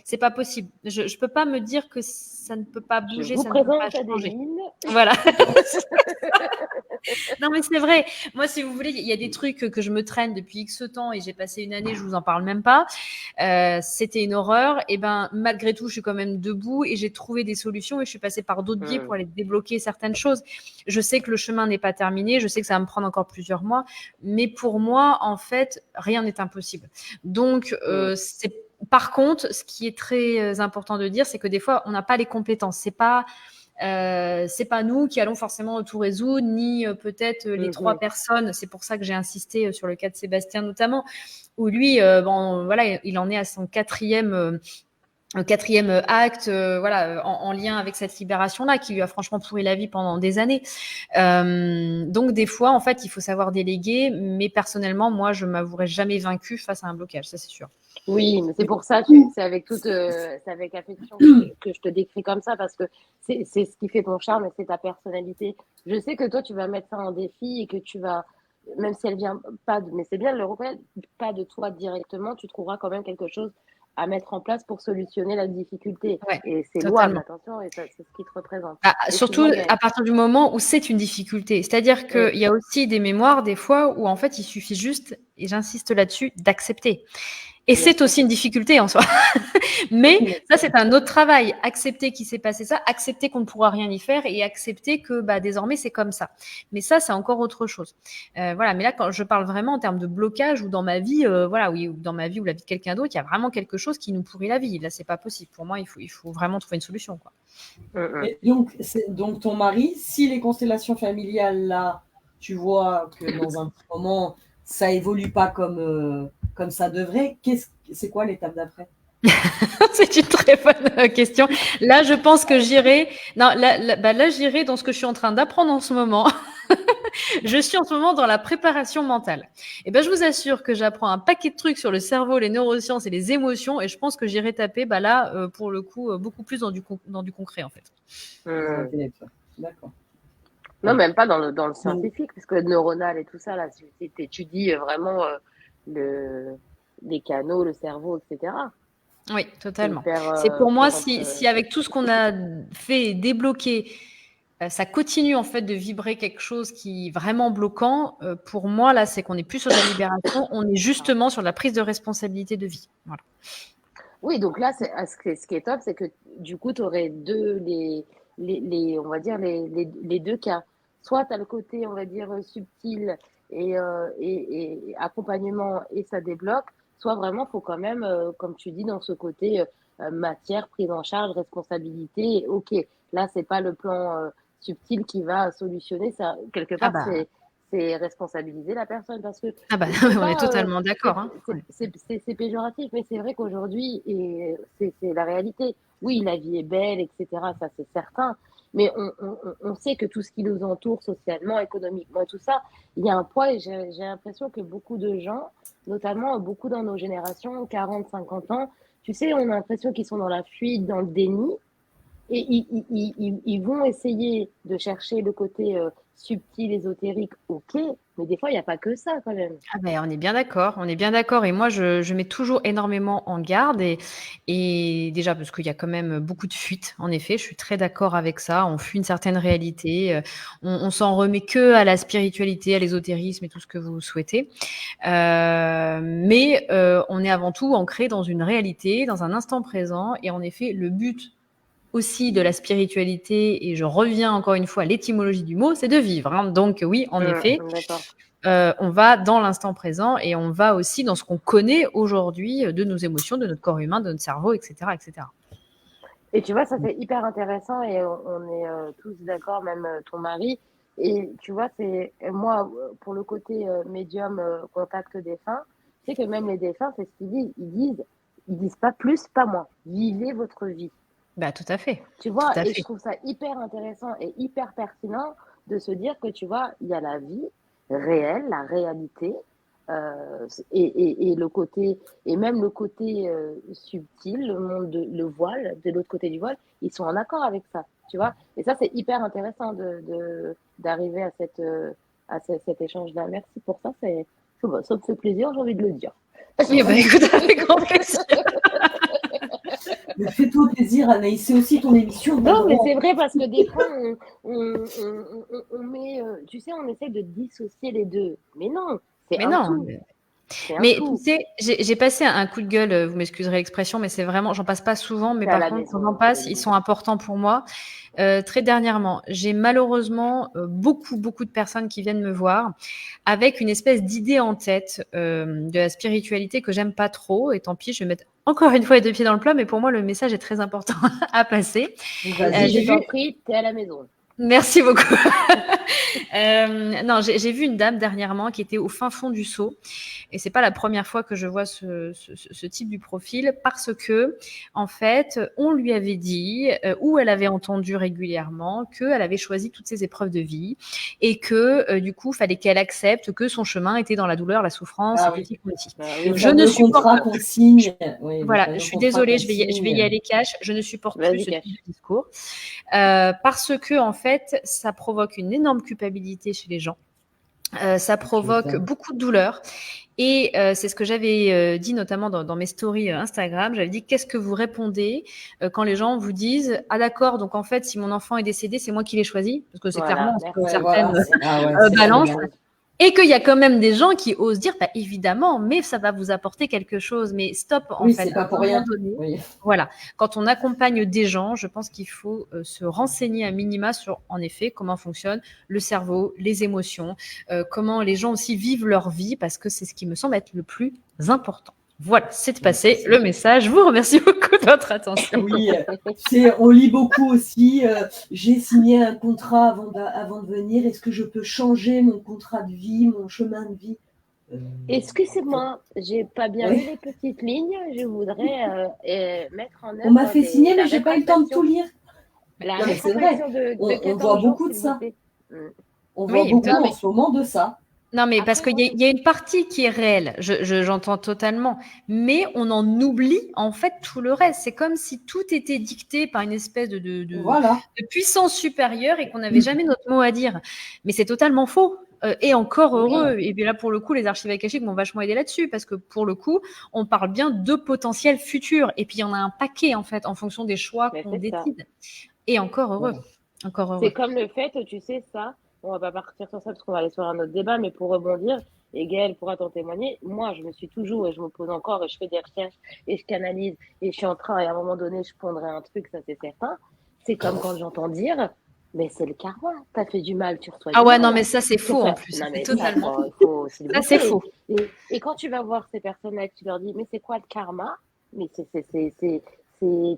c'est pas possible. Je peux pas me dire que ça ne peut pas bouger, ça ne peut pas changer. Voilà. Non, mais c'est vrai. Moi, si vous voulez, il y a des trucs que je me traîne depuis X temps et j'ai passé une année, je vous en parle même pas. C'était une horreur. Et malgré tout, je suis quand même debout et j'ai trouvé des solutions et je suis passée par d'autres biais pour aller débloquer certaines choses. Je sais que le chemin n'est pas terminé. Je sais que ça va me prendre encore plusieurs mois. Mais pour moi, en fait, rien n'est impossible. Donc, par contre, ce qui est très important de dire, c'est que des fois, on n'a pas les compétences. C'est pas nous qui allons forcément tout résoudre, ni peut-être les 3 personnes. C'est pour ça que j'ai insisté sur le cas de Sébastien notamment, où lui, il en est à son quatrième acte, en lien avec cette libération-là, qui lui a franchement pourri la vie pendant des années. Donc des fois, en fait, il faut savoir déléguer, mais personnellement, moi, je m'avouerai jamais vaincue face à un blocage, ça c'est sûr. Oui, mais c'est pour ça, c'est avec affection que je te décris comme ça, parce que c'est ce qui fait ton charme et c'est ta personnalité. Je sais que toi, tu vas mettre ça en défi et que tu vas, même si elle vient pas mais c'est bien de le reconnaître, pas de toi directement, tu trouveras quand même quelque chose à mettre en place pour solutionner la difficulté. Ouais, et c'est louable, attention, et c'est ce qui te représente. Surtout à partir du moment où c'est une difficulté. C'est-à-dire qu'il y a aussi des mémoires, des fois, où en fait, il suffit juste, et j'insiste là-dessus, d'accepter. Et Bien c'est sûr. aussi une difficulté en soi. Mais ça, c'est un autre travail. Accepter qu'il s'est passé ça, accepter qu'on ne pourra rien y faire et accepter que désormais, c'est comme ça. Mais ça, c'est encore autre chose. Voilà. Mais là, quand je parle vraiment en termes de blocage ou dans ma vie, voilà, oui, ou dans ma vie ou la vie de quelqu'un d'autre, il y a vraiment quelque chose qui nous pourrit la vie. Là, c'est pas possible. Pour moi, il faut vraiment trouver une solution, quoi. Et donc ton mari, si les constellations familiales, là, tu vois que dans un petit moment, ça évolue pas comme ça devrait, c'est quoi l'étape d'après? C'est une très bonne question. Là, je pense que j'irai. Non, là, j'irai dans ce que je suis en train d'apprendre en ce moment. Je suis en ce moment dans la préparation mentale. Et ben, je vous assure que j'apprends un paquet de trucs sur le cerveau, les neurosciences et les émotions. Et je pense que j'irai taper, là, pour le coup, beaucoup plus dans du concret, en fait. D'accord. Non, même pas dans le scientifique, parce que le neuronal et tout ça, là, tu étudies vraiment les canaux, le cerveau, etc. Oui, totalement. Hyper, C'est pour moi, pour être, si avec tout ce qu'on a fait et débloqué, ça continue en fait de vibrer quelque chose qui est vraiment bloquant, pour moi, là, c'est qu'on n'est plus sur de la libération, on est justement sur la prise de responsabilité de vie. Voilà. Oui, donc là, ce qui est top, c'est que du coup, tu aurais on va dire, les deux cas. Soit tu as le côté, on va dire, subtil et accompagnement et ça débloque, soit vraiment, faut quand même, comme tu dis, dans ce côté matière, prise en charge, responsabilité. Ok, là, c'est pas le plan subtil qui va solutionner ça. Quelque Ah part, bah, c'est responsabiliser la personne parce que il faut on est pas totalement d'accord. Hein. Ouais. c'est péjoratif, mais c'est vrai qu'aujourd'hui, et c'est la réalité. Oui, la vie est belle, etc. Ça, c'est certain. Mais on sait que tout ce qui nous entoure socialement, économiquement, tout ça, il y a un poids et j'ai l'impression que beaucoup de gens, notamment beaucoup dans nos générations, 40, 50 ans, tu sais, on a l'impression qu'ils sont dans la fuite, dans le déni. Et ils vont essayer de chercher le côté subtil, ésotérique, ok, mais des fois, il n'y a pas que ça quand même. Ah ben, on est bien d'accord, on est bien d'accord. Et moi, je mets toujours énormément en garde. Et déjà, parce qu'il y a quand même beaucoup de fuites, en effet, je suis très d'accord avec ça. On fuit une certaine réalité. On s'en remet que à la spiritualité, à l'ésotérisme et tout ce que vous souhaitez. Mais on est avant tout ancré dans une réalité, dans un instant présent. Et en effet, le but aussi de la spiritualité, et je reviens encore une fois à l'étymologie du mot, c'est de vivre. Hein. Donc oui, en effet, D'accord. on va dans l'instant présent et on va aussi dans ce qu'on connaît aujourd'hui de nos émotions, de notre corps humain, de notre cerveau, etc. etc. Et tu vois, ça c'est hyper intéressant et on est tous d'accord, même ton mari. Et tu vois, c'est moi pour le côté médium contact défunt, c'est que même les défunts, c'est ce qu'ils disent. Ils disent pas plus, pas moins. Vivez votre vie. Bah, tout à fait. Tu Tout vois, à et je fait. trouve ça hyper intéressant et hyper pertinent de se dire que tu vois, il y a la vie réelle, la réalité, et le côté, et même le côté subtil, le monde le voile, de l'autre côté du voile, ils sont en accord avec ça, tu vois. Et ça, c'est hyper intéressant d'arriver à cet échange-là. Merci pour ça, ça me fait plaisir, j'ai envie de le dire. Oui, bah, écoute, avec grand plaisir. Mais fais-toi plaisir, Anaïs, c'est aussi ton émission. Non, mais c'est vrai parce que des fois, on met, tu sais, on essaie de dissocier les deux. Mais non, c'est Mais un non. tout. C'est un Mais tu tout. sais, j'ai passé un coup de gueule, vous m'excuserez l'expression, mais c'est vraiment, j'en passe pas souvent, mais C'est à par la contre, quand maison. j'en passe, ils sont importants pour moi. Très dernièrement, j'ai malheureusement beaucoup de personnes qui viennent me voir avec une espèce d'idée en tête de la spiritualité que j'aime pas trop. Et tant pis, je vais mettre encore une fois les deux pieds dans le plat, mais pour moi, le message est très important à passer. Vas-y, J'ai je t'en vu. prie, t'es à la maison. Merci beaucoup. Non, j'ai vu une dame dernièrement qui était au fin fond du seau. Et c'est pas la première fois que je vois ce type du profil parce que, en fait, on lui avait dit, ou elle avait entendu régulièrement, qu'elle avait choisi toutes ses épreuves de vie et que, du coup, fallait qu'elle accepte que son chemin était dans la douleur, la souffrance et petit petit. Bah oui. Le Je ne fameux supporte contrat qu'on signe. Oui, le Voilà, fameux je suis contrat désolée, qu'on je vais y signe. aller cash. Je ne supporte plus Vas-y, ce cache. type de discours parce que en fait, ça provoque une énorme culpabilité chez les gens. Ça provoque beaucoup de douleur. Et c'est ce que j'avais dit notamment dans mes stories Instagram. J'avais dit qu'est-ce que vous répondez quand les gens vous disent ah d'accord, donc en fait si mon enfant est décédé, c'est moi qui l'ai choisi, parce que c'est Voilà, clairement ce que merci. certaines Voilà. Ah ouais, c'est balancent. génial. Et qu'il y a quand même des gens qui osent dire, bah, évidemment, mais ça va vous apporter quelque chose. Mais stop, en Oui, fait, c'est pas à pour un moment rien. donné. Oui. Voilà, quand on accompagne des gens, je pense qu'il faut se renseigner à minima sur, en effet, comment fonctionne le cerveau, les émotions, comment les gens aussi vivent leur vie, parce que c'est ce qui me semble être le plus important. Voilà, c'est passé le message. Je vous remercie beaucoup de votre attention. Oui, tu sais, on lit beaucoup aussi. J'ai signé un contrat avant de venir. Est-ce que je peux changer mon contrat de vie, mon chemin de vie? Excusez-moi, j'ai pas bien lu Ouais. les petites lignes. Je voudrais mettre en On m'a œuvre fait signer, la mais j'ai pas eu le temps de tout rétractation. lire. La Non, mais c'est vrai. rétractation de On voit 14 jours, beaucoup de s'il vous ça. plaît. Mm. On voit Oui, beaucoup Non, en mais ce moment de ça. non, mais parce après, qu'il moi, y a une partie qui est réelle, j'entends totalement, mais on en oublie en fait tout le reste. C'est comme si tout était dicté par une espèce Voilà. de puissance supérieure et qu'on n'avait jamais notre mot à dire. Mais c'est totalement faux. Et encore heureux. oui, Et bien là, pour le coup, les archives akashiques m'ont vachement aidé là-dessus, parce que pour le coup, on parle bien de potentiel futur. Et puis il y en a un paquet en fait, en fonction des choix mais qu'on c'est ça. décide. Et encore heureux. Voilà. Encore heureux. C'est comme le fait, tu sais, ça, on va pas partir sur ça parce qu'on va aller sur un autre débat, mais pour rebondir, et Gaëlle pourra t'en témoigner, moi, je me suis toujours, et je me pose encore, et je fais des recherches, et je canalise, et je suis en train, et à un moment donné, je pondrai un truc, ça c'est certain. C'est comme quand j'entends dire, mais c'est le karma, t'as fait du mal, tu reçois Ah du ouais, non, mal. mais ça, c'est faux en plus. Non, C'est mais ça, totalement faux. il faut, s'il Ça, vous c'est plaît. faux. Et quand tu vas voir ces personnes-là, tu leur dis, mais c'est quoi le karma? Mais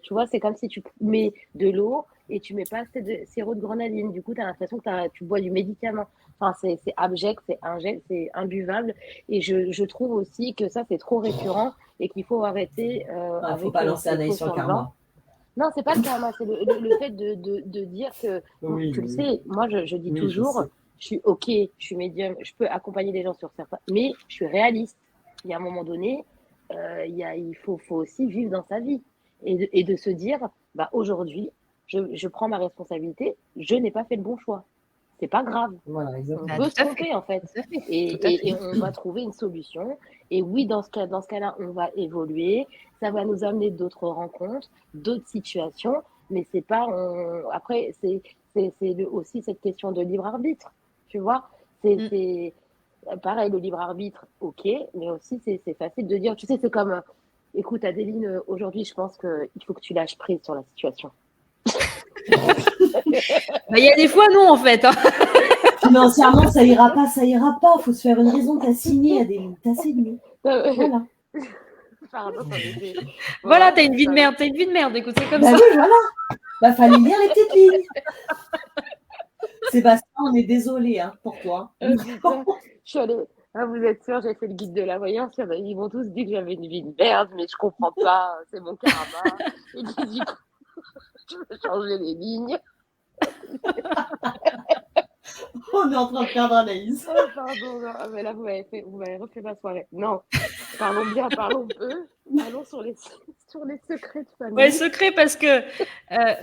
tu vois, c'est comme si tu mets de l'eau et tu mets pas assez de sirop de grenadine. Du coup, tu as l'impression que tu bois du médicament. Enfin, c'est abject, c'est ingeste, c'est imbuvable. Et je trouve aussi que ça, c'est trop récurrent et qu'il faut arrêter Il ne faut avec pas lancer ces un œil faux sur le semblants. karma. Non, c'est pas le karma, c'est le fait de dire que, Oui, tu le oui. sais, moi je dis Oui, je toujours, sais. je suis OK, je suis médium, je peux accompagner les gens sur certains, mais je suis réaliste. Il y a un moment donné, il faut aussi vivre dans sa vie et de se dire, bah, aujourd'hui, je prends ma responsabilité, je n'ai pas fait le bon choix. C'est pas grave. Voilà, On exactement. Bah, peut tout se à fait. tromper en fait. Tout à fait. Et, Tout à fait. et on va trouver une solution. Et oui, dans ce cas-là, on va évoluer. Ça va nous amener d'autres rencontres, d'autres situations. Mais c'est pas. Après, aussi cette question de libre arbitre. Tu vois, Mm. c'est pareil, le libre arbitre, ok. Mais aussi, c'est facile de dire. Tu sais, c'est comme. Écoute, Adéline, aujourd'hui, je pense qu'il faut que tu lâches prise sur la situation. Bah, il y a des fois, non, en fait. Hein. Financièrement, ça ira pas, ça ira pas. Faut se faire une raison. T'as signé, Adéline. T'as signé. Voilà. Pardon, Voilà, t'as une vie de merde. T'as une vie de merde. Écoute, c'est comme Bah ça. oui, voilà. Bah fallait lire les petites lignes. Sébastien, on est désolé hein, pour toi. Putain, je suis allée. Ah, vous êtes sûr, j'ai fait le guide de la voyance. Ils m'ont tous dit que j'avais une vie de merde, mais je comprends pas. C'est mon karma. Et que du coup, je veux changer les lignes. On est en train de perdre Anaïs. Oh, pardon, non, mais là, vous m'avez refait ma soirée. Non, parlons bien, parlons peu. Allons sur les secrets de famille. Ouais, secret parce que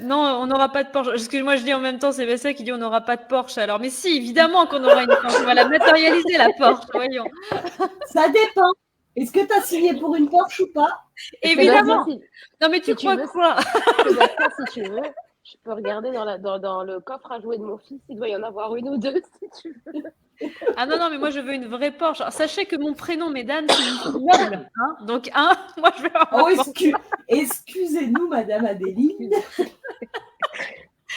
non, on n'aura pas de Porsche. Excuse-moi, je dis en même temps, c'est Sébastien qui dit on n'aura pas de Porsche. Alors, mais si, évidemment qu'on aura une Porsche. On va la matérialiser, la Porsche, voyons. Ça dépend. Est-ce que tu as signé pour une Porsche ou pas? Évidemment. Si, Non, mais tu crois quoi? Sébastien, si tu veux, je peux regarder dans le coffre à jouer de mon fils. Il doit y en avoir une ou deux, si tu veux. Ah non, mais moi, je veux une vraie Porsche. Alors, sachez que mon prénom, mesdames, c'est noble. Hein, donc, moi, je vais avoir Oh, excusez-nous, Madame Adéline.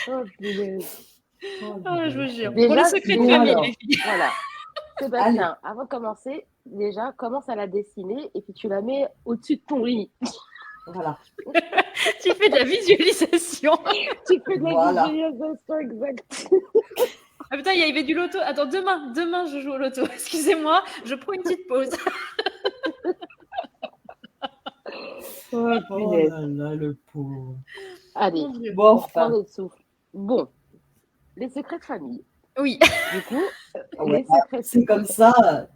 Oh, punaise. je vous jure. Déjà, Pour les secrets de déjà, famille, alors, les filles. voilà. Sébastien, avant de commencer, déjà, commence à la dessiner et puis tu la mets au-dessus de ton lit. Voilà. Tu fais de la visualisation. Tu fais de la Voilà. visualisation, exact. Ah putain, il y avait du loto. Attends, demain, je joue au loto. Excusez-moi, je prends une petite pause. Oh, Oh punaise. là là, le pauvre. Allez, Bon, on reprend enfin. notre souffle. Bon, les secrets de famille. Oui, Du coup, Ouais, les secrets de c'est comme ça.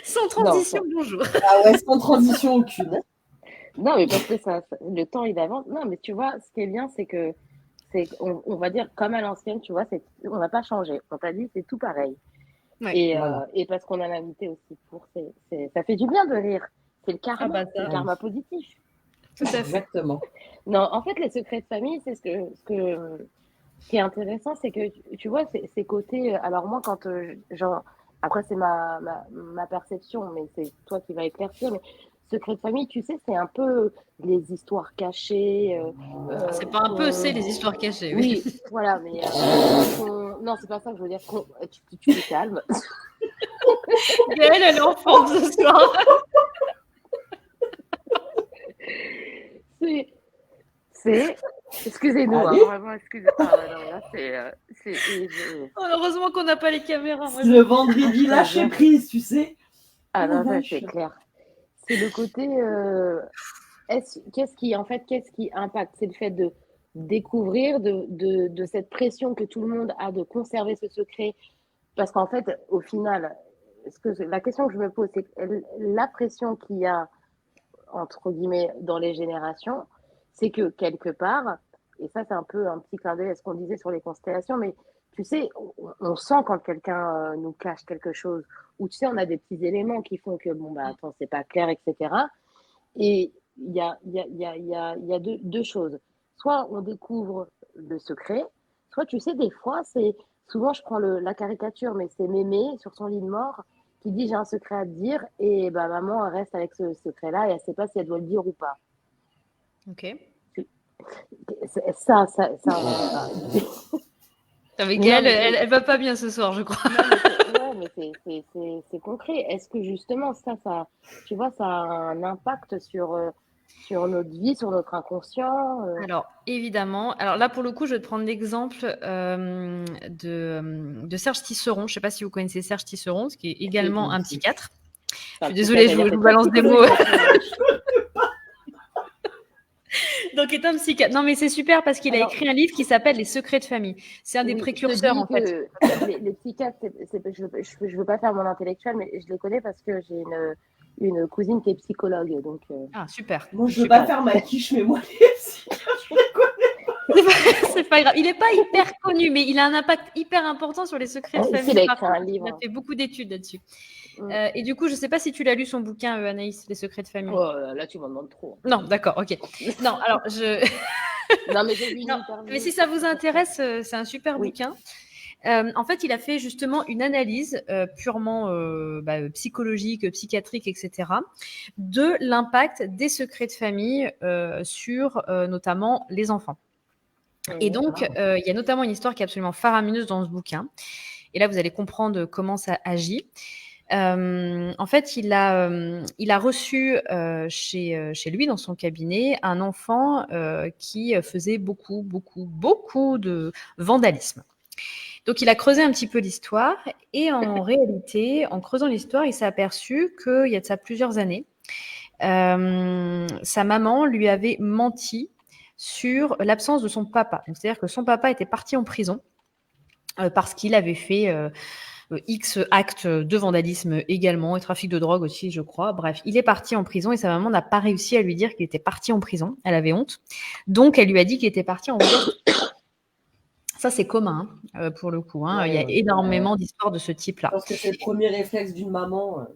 sans transition, bonjour. Ah ouais, sans transition aucune. Non, mais parce que le temps, il avance. Non, mais tu vois, ce qui est bien, c'est que, on va dire, comme à l'ancienne, tu vois, on n'a pas changé. On t'a dit, c'est tout pareil. Ouais, Et, voilà. et parce qu'on a l'invité aussi ça fait du bien de rire. C'est le karma, Ah bah ça, c'est le karma positif. tout à fait. Exactement. Non, en fait, les secrets de famille, c'est ce qui est intéressant, c'est que, tu vois, ces côtés. Alors, moi, quand, genre, Après, c'est ma perception, mais c'est toi qui vas éclaircir. Mais secret de famille, tu sais, c'est un peu les histoires cachées. C'est pas un peu, c'est les histoires cachées, oui. Oui, voilà, mais non, c'est pas ça que je veux dire. Tu te calmes. Gaëlle, elle est en forme ce soir. Excusez-nous, hein, Allez. vraiment, excusez. Ah ouais, non, mais là, Heureusement qu'on n'a pas les caméras. Moi, Le vendredi, lâcher prise, tu sais. Ah Oh la non, ça vache. c'est clair. C'est le côté. Qu'est-ce qui impacte? C'est le fait de découvrir, de cette pression que tout le monde a de conserver ce secret. Parce qu'en fait, au final, la question que je me pose, c'est la pression qu'il y a, entre guillemets, dans les générations, c'est que quelque part, et ça c'est un peu un petit clin d'œil à ce qu'on disait sur les constellations, mais tu sais, on sent quand quelqu'un nous cache quelque chose, ou tu sais, on a des petits éléments qui font que, bon, bah attends, c'est pas clair, etc. Et il y a deux choses. Soit on découvre le secret, soit tu sais, des fois, souvent je prends la caricature, mais c'est Mémé sur son lit de mort qui dit j'ai un secret à te dire, et bah maman elle reste avec ce secret-là et elle sait pas si elle doit le dire ou pas. Ok. Ça. Avec Mais non, Gaëlle, elle va pas bien ce soir, je crois. Non, mais c'est concret. Est-ce que justement tu vois, ça a un impact sur notre vie, sur notre inconscient Alors, évidemment. Alors là, pour le coup, je vais te prendre l'exemple de Serge Tisseron. Je ne sais pas si vous connaissez Serge Tisseron, qui est également un psychiatre. Je suis désolée, je vous balance des mots. Donc, est un psychiatre. Non, mais c'est super parce qu'il a écrit un livre qui s'appelle Les secrets de famille. C'est un des précurseurs, en fait. Les psychiatres, je veux pas faire mon intellectuel, mais je les connais parce que j'ai une cousine qui est psychologue. Donc, Ah, super. Moi, je veux pas faire ma quiche, mais moi, les psychiatres, je les connais. C'est pas grave. Il n'est pas hyper connu, mais il a un impact hyper important sur les secrets de famille. Il a écrit un livre. Il a fait beaucoup d'études là-dessus. Et du coup, je ne sais pas si tu l'as lu son bouquin, Anaïs, Les secrets de famille. Oh, là, tu m'en demandes trop. Non, d'accord, ok. Non, alors Non, mais j'ai lu une interview. Mais si ça vous intéresse, c'est un super bouquin. En fait, il a fait justement une analyse purement psychologique, psychiatrique, etc., de l'impact des secrets de famille sur notamment les enfants. Et donc, il y a notamment une histoire qui est absolument faramineuse dans ce bouquin. Et là, vous allez comprendre comment ça agit. En fait, il a reçu chez lui, dans son cabinet, un enfant qui faisait beaucoup de vandalisme. Donc, il a creusé un petit peu l'histoire et en réalité, en creusant l'histoire, il s'est aperçu qu'il y a de ça plusieurs années, sa maman lui avait menti sur l'absence de son papa. Donc, c'est-à-dire que son papa était parti en prison parce qu'il avait fait X actes de vandalisme également et trafic de drogue aussi, je crois. Bref, il est parti en prison et sa maman n'a pas réussi à lui dire qu'il était parti en prison. Elle avait honte. Donc, elle lui a dit qu'il était parti en prison. Ça, c'est commun pour le coup. Il y a énormément d'histoires de ce type-là. Je pense que c'est le premier réflexe d'une maman.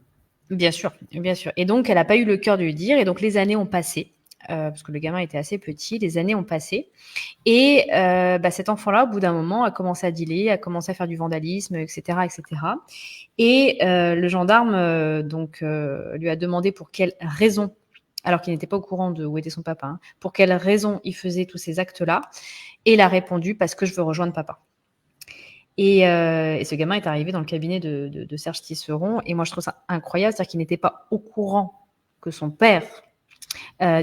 Bien sûr, bien sûr. Et donc, elle n'a pas eu le cœur de lui dire. Et donc, les années ont passé. Parce que le gamin était assez petit, les années ont passé. Et cet enfant-là, au bout d'un moment, a commencé à dealer, a commencé à faire du vandalisme, etc. etc. Et le gendarme lui a demandé pour quelle raison, alors qu'il n'était pas au courant de où était son papa, pour quelle raison il faisait tous ces actes-là. Et il a répondu « parce que je veux rejoindre papa ». Et ce gamin est arrivé dans le cabinet de Serge Tisseron. Et moi, je trouve ça incroyable, c'est-à-dire qu'il n'était pas au courant que son père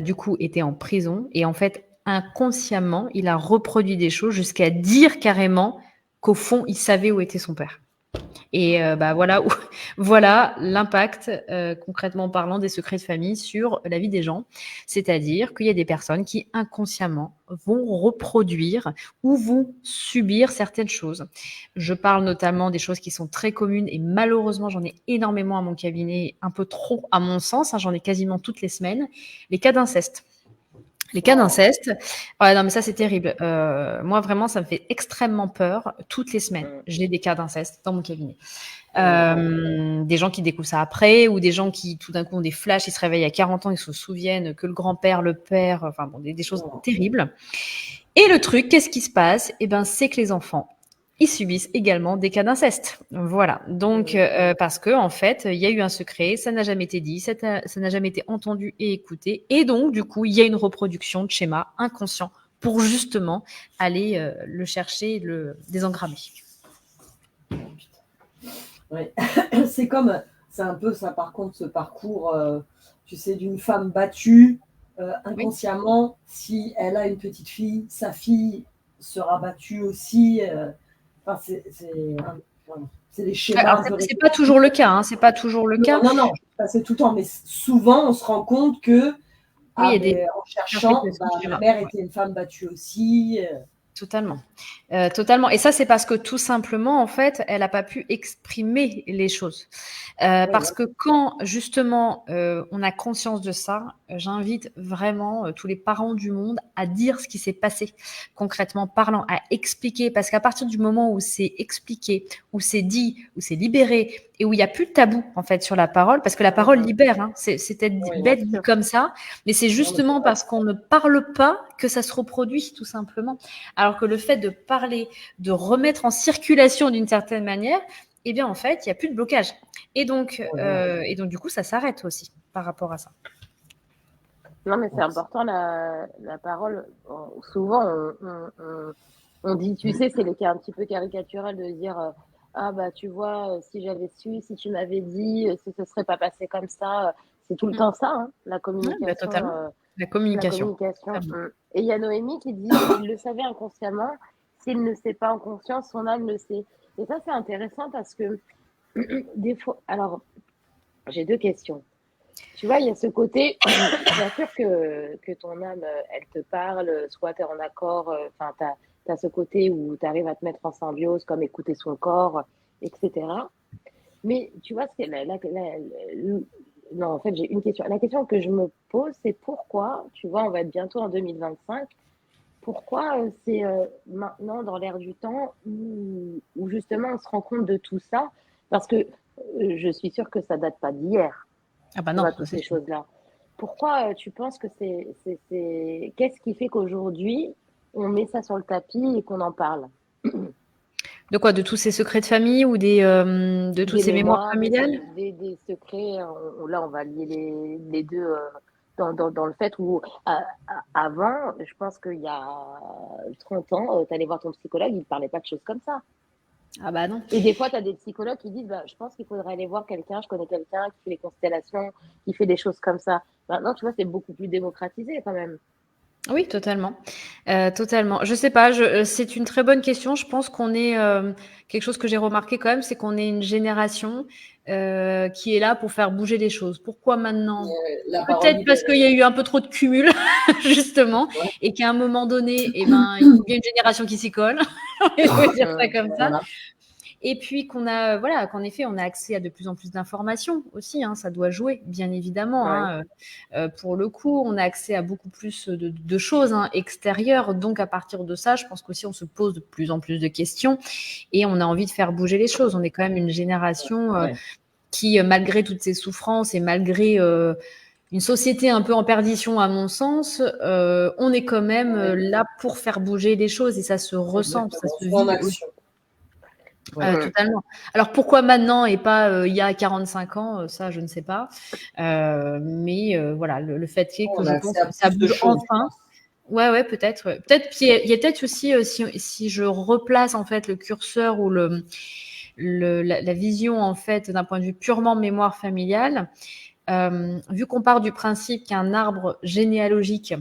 du coup, était en prison. Et en fait, inconsciemment, il a reproduit des choses jusqu'à dire carrément qu'au fond, il savait où était son père. Et voilà l'impact, concrètement parlant, des secrets de famille sur la vie des gens. C'est-à-dire qu'il y a des personnes qui, inconsciemment, vont reproduire ou vont subir certaines choses. Je parle notamment des choses qui sont très communes et malheureusement, j'en ai énormément à mon cabinet, un peu trop à mon sens, j'en ai quasiment toutes les semaines, les cas d'inceste. Les cas d'inceste, non mais ça c'est terrible. Moi vraiment ça me fait extrêmement peur. Toutes les semaines, j'ai des cas d'inceste dans mon cabinet. Des gens qui découvrent ça après ou des gens qui tout d'un coup ont des flashs, ils se réveillent à 40 ans, ils se souviennent que le grand-père, le père, enfin bon, des choses terribles. Et le truc, qu'est-ce qui se passe ? Eh ben, c'est que les enfants ils subissent également des cas d'inceste. Voilà. Donc, parce que en fait, il y a eu un secret, ça n'a jamais été dit, ça n'a jamais été entendu et écouté. Et donc, du coup, il y a une reproduction de schémas inconscients pour justement aller le chercher et le désengrammer. Ouais. C'est un peu ça, par contre, ce parcours, tu sais, d'une femme battue inconsciemment. Si elle a une petite fille, sa fille sera battue aussi. Enfin, c'est des schémas. Alors, c'est pas toujours le cas. Hein, c'est pas toujours le cas. Non, c'est tout le temps. Mais souvent, on se rend compte que en cherchant, ma mère était une femme battue aussi. Totalement. Totalement. Et ça, c'est parce que tout simplement, en fait, elle n'a pas pu exprimer les choses. Parce que quand, justement, on a conscience de ça, j'invite vraiment tous les parents du monde à dire ce qui s'est passé, concrètement parlant, à expliquer. Parce qu'à partir du moment où c'est expliqué, où c'est dit, où c'est libéré, et où il n'y a plus de tabou, en fait, sur la parole, parce que la parole libère, hein, c'est peut-être bête dit comme ça, mais c'est justement parce qu'on ne parle pas que ça se reproduit, tout simplement. Alors que le fait de parler, de remettre en circulation d'une certaine manière, eh bien, en fait, il n'y a plus de blocage. Et donc, du coup, ça s'arrête aussi par rapport à ça. Non, mais c'est important, la parole. Souvent, on dit, tu sais, c'est les cas un petit peu caricatural de dire ah, bah, tu vois, si j'avais su, si tu m'avais dit, si ce ne serait pas passé comme ça. C'est tout le temps ça, hein, la communication. Ouais, totalement. La communication. Et il y a Noémie qui dit il le savait inconsciemment, s'il ne sait pas en conscience, son âme le sait. Et ça, c'est intéressant parce que des fois. Alors, j'ai deux questions. Tu vois, il y a ce côté, bien sûr que ton âme, elle te parle, soit tu es en accord, enfin, tu as ce côté où tu arrives à te mettre en symbiose, comme écouter son corps, etc. Mais tu vois, non, en fait, j'ai une question. La question que je me pose, c'est pourquoi, tu vois, on va être bientôt en 2025, pourquoi c'est maintenant, dans l'air du temps, où justement on se rend compte de tout ça, parce que je suis sûre que ça date pas d'hier. Ah bah non, toutes ces choses-là. Pourquoi tu penses que qu'est-ce qui fait qu'aujourd'hui, on met ça sur le tapis et qu'on en parle? De quoi? De tous ces secrets de famille ou de toutes ces mémoires familiales? Des secrets, là, on va lier les deux dans le fait où, avant, je pense qu'il y a 30 ans, tu allais voir ton psychologue, il ne parlait pas de choses comme ça. Ah bah non. Et des fois, tu as des psychologues qui disent je pense qu'il faudrait aller voir quelqu'un, je connais quelqu'un qui fait les constellations, qui fait des choses comme ça. Maintenant, tu vois, c'est beaucoup plus démocratisé quand même. Oui, totalement. Totalement. Je sais pas, c'est une très bonne question. Je pense qu'on est quelque chose que j'ai remarqué quand même, c'est qu'on est une génération qui est là pour faire bouger les choses. Pourquoi maintenant? Peut-être parce qu'il y a eu un peu trop de cumul, justement, et qu'à un moment donné, il y a une génération qui s'y colle. Je vais dire ça comme ça. Voilà. Et puis qu'en effet, on a accès à de plus en plus d'informations aussi. Hein, ça doit jouer, bien évidemment. Ouais. Hein, pour le coup, on a accès à beaucoup plus de choses extérieures. Donc, à partir de ça, je pense qu'aussi, on se pose de plus en plus de questions et on a envie de faire bouger les choses. On est quand même une génération qui, malgré toutes ces souffrances et malgré une société un peu en perdition, à mon sens, on est quand même là pour faire bouger les choses et ça se ressent, ça se vit. En action. Totalement. Alors pourquoi maintenant et pas il y a 45 ans, ça je ne sais pas. Mais voilà, le fait est que je pense que ça bouge enfin. Ouais, peut-être. Peut-être qu'il y a peut-être aussi, si je replace en fait le curseur ou la vision en fait d'un point de vue purement mémoire familiale, vu qu'on part du principe qu'un arbre généalogique,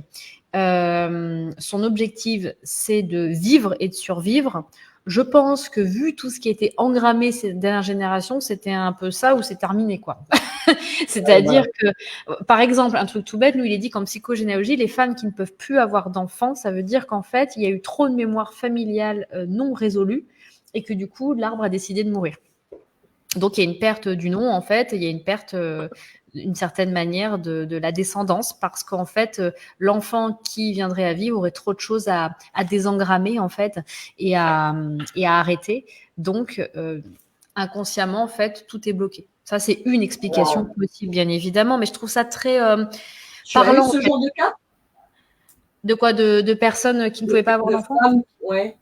son objectif c'est de vivre et de survivre. Je pense que vu tout ce qui a été engrammé ces dernières générations, c'était un peu ça ou c'est terminé, quoi. C'est-à-dire que, par exemple, un truc tout bête, nous, il est dit qu'en psychogénéalogie, les femmes qui ne peuvent plus avoir d'enfants, ça veut dire qu'en fait, il y a eu trop de mémoire familiale non résolue et que du coup, l'arbre a décidé de mourir. Donc, il y a une perte du nom, en fait, il y a une perte d'une certaine manière de la descendance parce qu'en fait, l'enfant qui viendrait à vivre aurait trop de choses à désengrammer, en fait, et à arrêter. Donc, inconsciemment, en fait, tout est bloqué. Ça, c'est une explication possible, bien évidemment, mais je trouve ça très parlant. Tu as eu ce genre de cas? De quoi? De personnes qui ne pouvaient pas avoir d'enfants? Ouais.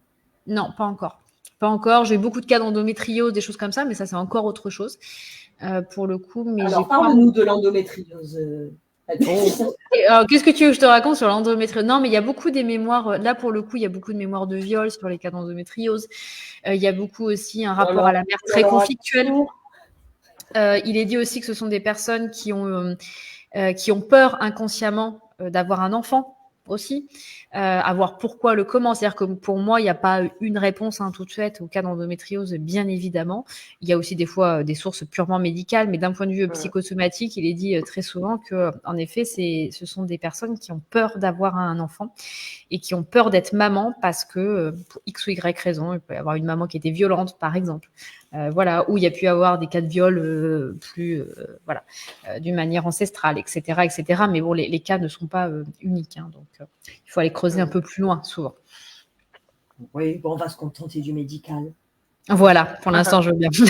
Non, pas encore. Pas encore. J'ai eu beaucoup de cas d'endométriose, des choses comme ça, mais ça, c'est encore autre chose pour le coup. Mais Alors, parle-nous de l'endométriose. Alors, qu'est-ce que tu veux que je te raconte sur l'endométriose? Non, mais il y a beaucoup des mémoires. Là, pour le coup, il y a beaucoup de mémoires de viol sur les cas d'endométriose. Il y a beaucoup aussi un rapport à la mère très conflictuel. Il est dit aussi que ce sont des personnes qui ont peur inconsciemment d'avoir un enfant aussi, avoir pourquoi, le comment. C'est-à-dire que pour moi, il n'y a pas une réponse toute faite au cas d'endométriose, bien évidemment. Il y a aussi des fois des sources purement médicales, mais d'un point de vue psychosomatique, il est dit très souvent que, en effet, ce sont des personnes qui ont peur d'avoir un enfant et qui ont peur d'être maman parce que, pour X ou Y raison, il peut y avoir une maman qui était violente, par exemple. Voilà, où il y a pu avoir des cas de viol d'une manière ancestrale, etc., etc. Mais bon, les cas ne sont pas uniques, hein, donc il faut aller creuser un peu plus loin, souvent. Oui, bon, on va se contenter du médical. Voilà, pour l'instant, je veux bien. Tout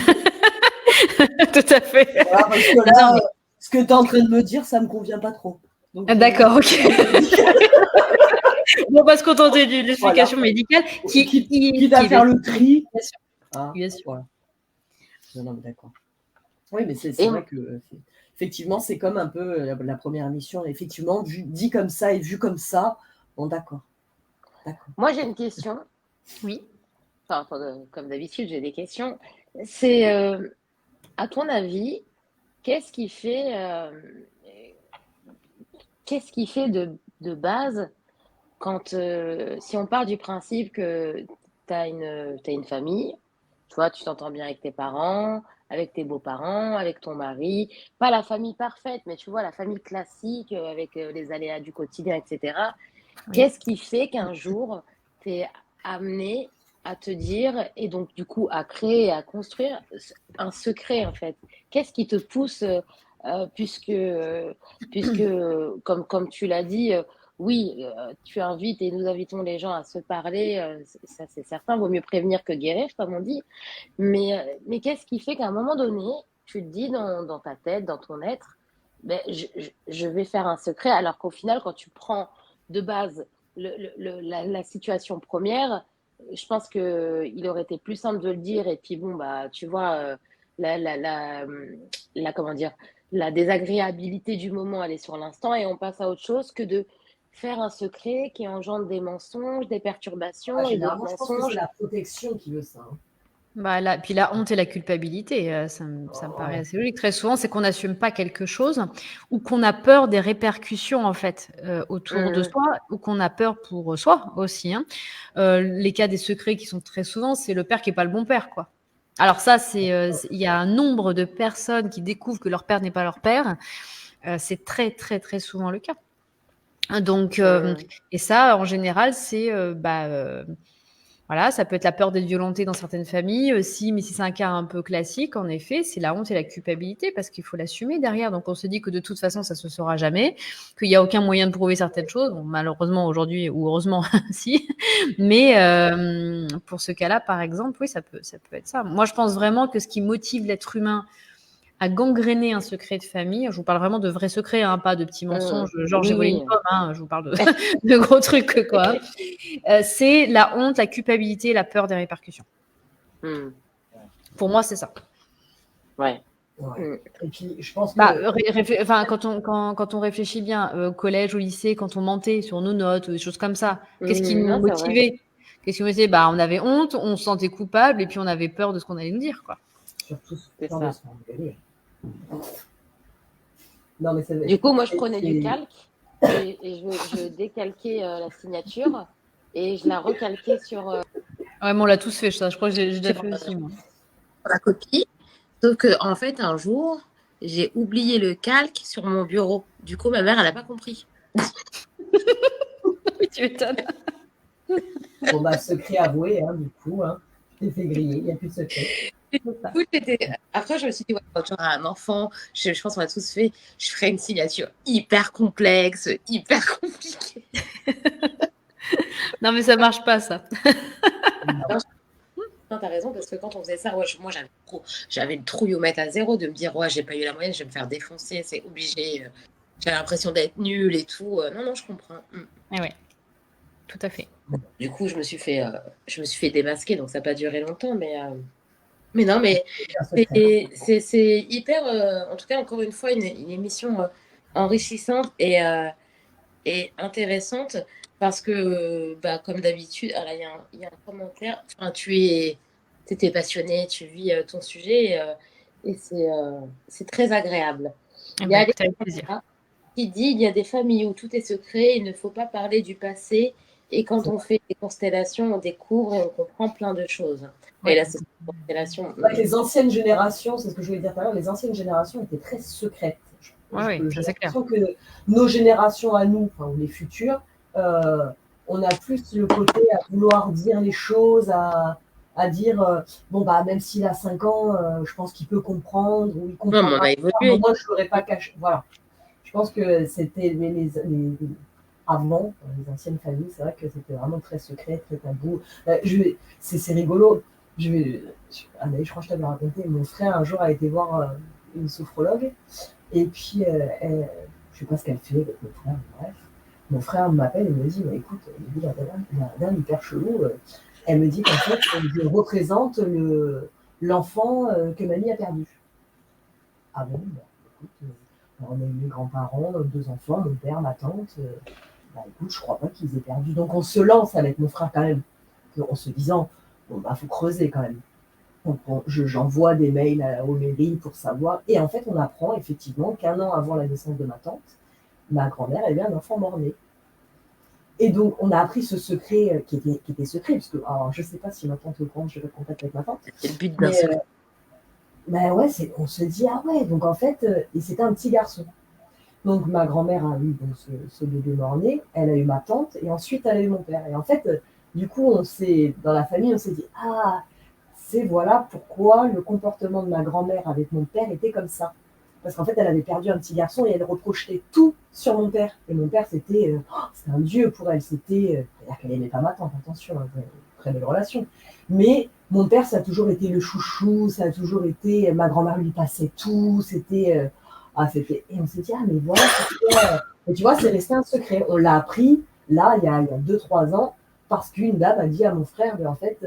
à fait. Voilà, parce que là, ce que tu es en train de me dire, ça ne me convient pas trop. Donc, d'accord, ok. On va se contenter d'une explication médicale qui va faire le tri. Bien sûr. Bien sûr. Voilà. Non, mais d'accord. Oui, mais c'est vrai que effectivement, c'est comme un peu la première émission. Effectivement, dit comme ça et vu comme ça, bon, d'accord. Moi, j'ai une question. Oui. Enfin, comme d'habitude, j'ai des questions. C'est, à ton avis, qu'est-ce qui fait de base quand, si on part du principe que tu as une famille, tu vois, tu t'entends bien avec tes parents, avec tes beaux-parents, avec ton mari, pas la famille parfaite, mais tu vois, la famille classique avec les aléas du quotidien, etc. Oui. Qu'est-ce qui fait qu'un jour, tu es amené à te dire, et donc du coup à créer et à construire un secret en fait? Qu'est-ce qui te pousse, puisque comme tu l'as dit, oui, tu invites et nous invitons les gens à se parler, ça c'est certain, vaut mieux prévenir que guérir, comme on dit. Mais qu'est-ce qui fait qu'à un moment donné, tu te dis dans ta tête, dans ton être, ben, je vais faire un secret, alors qu'au final, quand tu prends de base la situation première, je pense qu'il aurait été plus simple de le dire. Et puis bon, bah, tu vois, comment dire, la désagréabilité du moment, elle est sur l'instant et on passe à autre chose que de faire un secret qui engendre des mensonges, des perturbations et d'autres mensonges. Je pense que c'est la protection qui veut ça. Hein. Puis la honte et la culpabilité, ça me paraît assez logique. Très souvent, c'est qu'on n'assume pas quelque chose ou qu'on a peur des répercussions en fait autour de soi ou qu'on a peur pour soi aussi. Hein. Les cas des secrets qui sont très souvent, c'est le père qui n'est pas le bon père, quoi. Alors ça, il y a un nombre de personnes qui découvrent que leur père n'est pas leur père. C'est très, très, très souvent le cas. Donc, et ça, en général, c'est voilà, ça peut être la peur d'être violenté dans certaines familles aussi, mais si c'est un cas un peu classique, en effet, c'est la honte et la culpabilité parce qu'il faut l'assumer derrière. Donc, on se dit que de toute façon, ça se saura jamais, qu'il n'y a aucun moyen de prouver certaines choses. Bon, malheureusement, aujourd'hui, ou heureusement, si. Mais pour ce cas-là, par exemple, oui, ça peut être ça. Moi, je pense vraiment que ce qui motive l'être humain à gangréner un secret de famille, je vous parle vraiment de vrais secrets, hein, pas de petits mensonges, genre j'ai volé une pomme, hein, je vous parle de gros trucs, quoi. C'est la honte, la culpabilité, la peur des répercussions. Pour moi, c'est ça. Ouais. Et puis, je pense que... quand on réfléchit bien, au collège, au lycée, quand on mentait sur nos notes ou des choses comme ça, qu'est-ce qui nous motivait? Qu'est-ce qui nous motivait? On avait honte, on se sentait coupable et puis on avait peur de ce qu'on allait nous dire, quoi. Surtout, c'est ça. Non, mais du coup, moi, je prenais du calque et je décalquais la signature et je la recalquais sur... Ouais, mais on l'a tous fait, ça. Je crois que j'ai déjà fait aussi, moi. La copie. Sauf qu'en fait, un jour, j'ai oublié le calque sur mon bureau. Du coup, ma mère, elle n'a pas compris. Tu m'étonnes. Bon, bah, secret avoué, hein, du coup. Hein. Je t'ai fait griller, il n'y a plus de secret. Après, je me suis dit, ouais, quand tu auras un enfant, je pense qu'on a tous fait, je ferai une signature hyper complexe, hyper compliquée. Non, mais ça marche pas, ça. Non, t'as raison, parce que quand on faisait ça, ouais, moi, j'avais le trouillomètre à zéro de me dire, ouais, j'ai pas eu la moyenne, je vais me faire défoncer, c'est obligé. J'ai l'impression d'être nulle et tout. Non, je comprends. Et ouais. tout à fait. Du coup, je me suis fait démasquer, donc ça n'a pas duré longtemps, mais non, mais Un secret. c'est hyper, en tout cas, encore une fois, une émission enrichissante et intéressante parce que, bah, comme d'habitude, alors il y a un commentaire, enfin, t'étais passionné, tu vis ton sujet et c'est très agréable. Eh Il y a ben, écoute, avec plaisir. Alexandra qui dit, il y a des familles où tout est secret, il ne faut pas parler du passé et quand C'est on fait des constellations, on découvre et on comprend plein de choses. Et Ouais, là, c'est une constellation. vrai que les anciennes générations, c'est ce que je voulais dire tout à l'heure, les anciennes générations étaient très secrètes. ouais, J'ai ça c'est clair. l'impression que nos générations à nous, enfin, ou les futures, euh, on a plus le côté à vouloir dire les choses, à dire, bon, bah, même s'il a 5 ans, je pense qu'il peut comprendre, ou il Non, mais on comprendra. a Mais évolué. moi, je ne l'aurais pas caché. Voilà. Je pense que c'était avant, les anciennes familles, c'est vrai que c'était vraiment très secret, très tabou. C'est rigolo. Je crois que je t'avais raconté, mon frère un jour a été voir une sophrologue, et puis je sais pas ce qu'elle fait avec mon frère, bref. Mon frère m'appelle et me dit, bah, écoute, la dame hyper chelou, elle me dit qu'en fait, je représente l'enfant que mamie a perdu. Ah bon, bah, écoute, on a eu mes grands-parents, 2 enfants, mon père, ma tante. Bah écoute, je crois pas qu'ils aient perdu. Donc on se lance avec mon frère quand même, en se disant, bon bah faut creuser quand même. Donc j'envoie des mails aux mairies pour savoir. Et en fait, on apprend effectivement qu'un an avant la naissance de ma tante, ma grand-mère avait un enfant mort-né. Et donc, on a appris ce secret qui était secret, parce que, alors, je sais pas si ma tante est au courant, je vais pas contact avec ma tante, C'est le but d'un mais secret. bah ouais, on se dit, ah ouais, donc en fait, et c'était un petit garçon. Donc ma grand-mère a eu donc, ce bébé mort-né, elle a eu ma tante, et ensuite elle a eu mon père. Et en fait, du coup, dans la famille, on s'est dit, ah, c'est voilà pourquoi le comportement de ma grand-mère avec mon père était comme ça. Parce qu'en fait, elle avait perdu un petit garçon et elle reprochait tout sur mon père. Et mon père, c'était un dieu pour elle. C'est-à-dire qu'elle n'aimait pas ma tante, attention, hein, très belle relation. Mais mon père, ça a toujours été le chouchou, ça a toujours été, ma grand-mère lui passait tout, et on s'est dit, ah, mais voilà, et tu vois, c'est resté un secret. On l'a appris, là, il y a 2-3 ans, parce qu'une dame a dit à mon frère, mais en fait,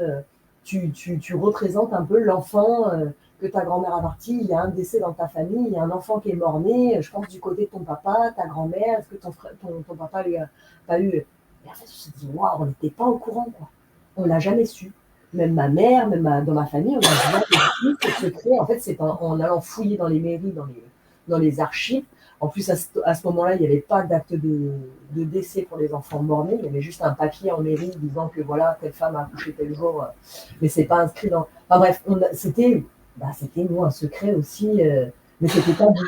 tu représentes un peu l'enfant que ta grand-mère a parti, il y a un décès dans ta famille, il y a un enfant qui est mort-né, je pense du côté de ton papa, ta grand-mère, est-ce que ton papa lui a pas eu. Et en fait, je me suis dit, waouh, on n'était pas au courant, quoi. On l'a jamais su. Même ma mère, dans ma famille, on a jamais su ce secret. En fait, c'est en allant fouiller dans les mairies, dans les archives. En plus, à ce moment-là, il n'y avait pas d'acte de décès pour les enfants morts-nés. Il y avait juste un papier en mairie disant que voilà, telle femme a accouché tel jour. Mais c'est pas inscrit dans. Enfin bref, c'était nous un secret aussi, mais c'était tabou.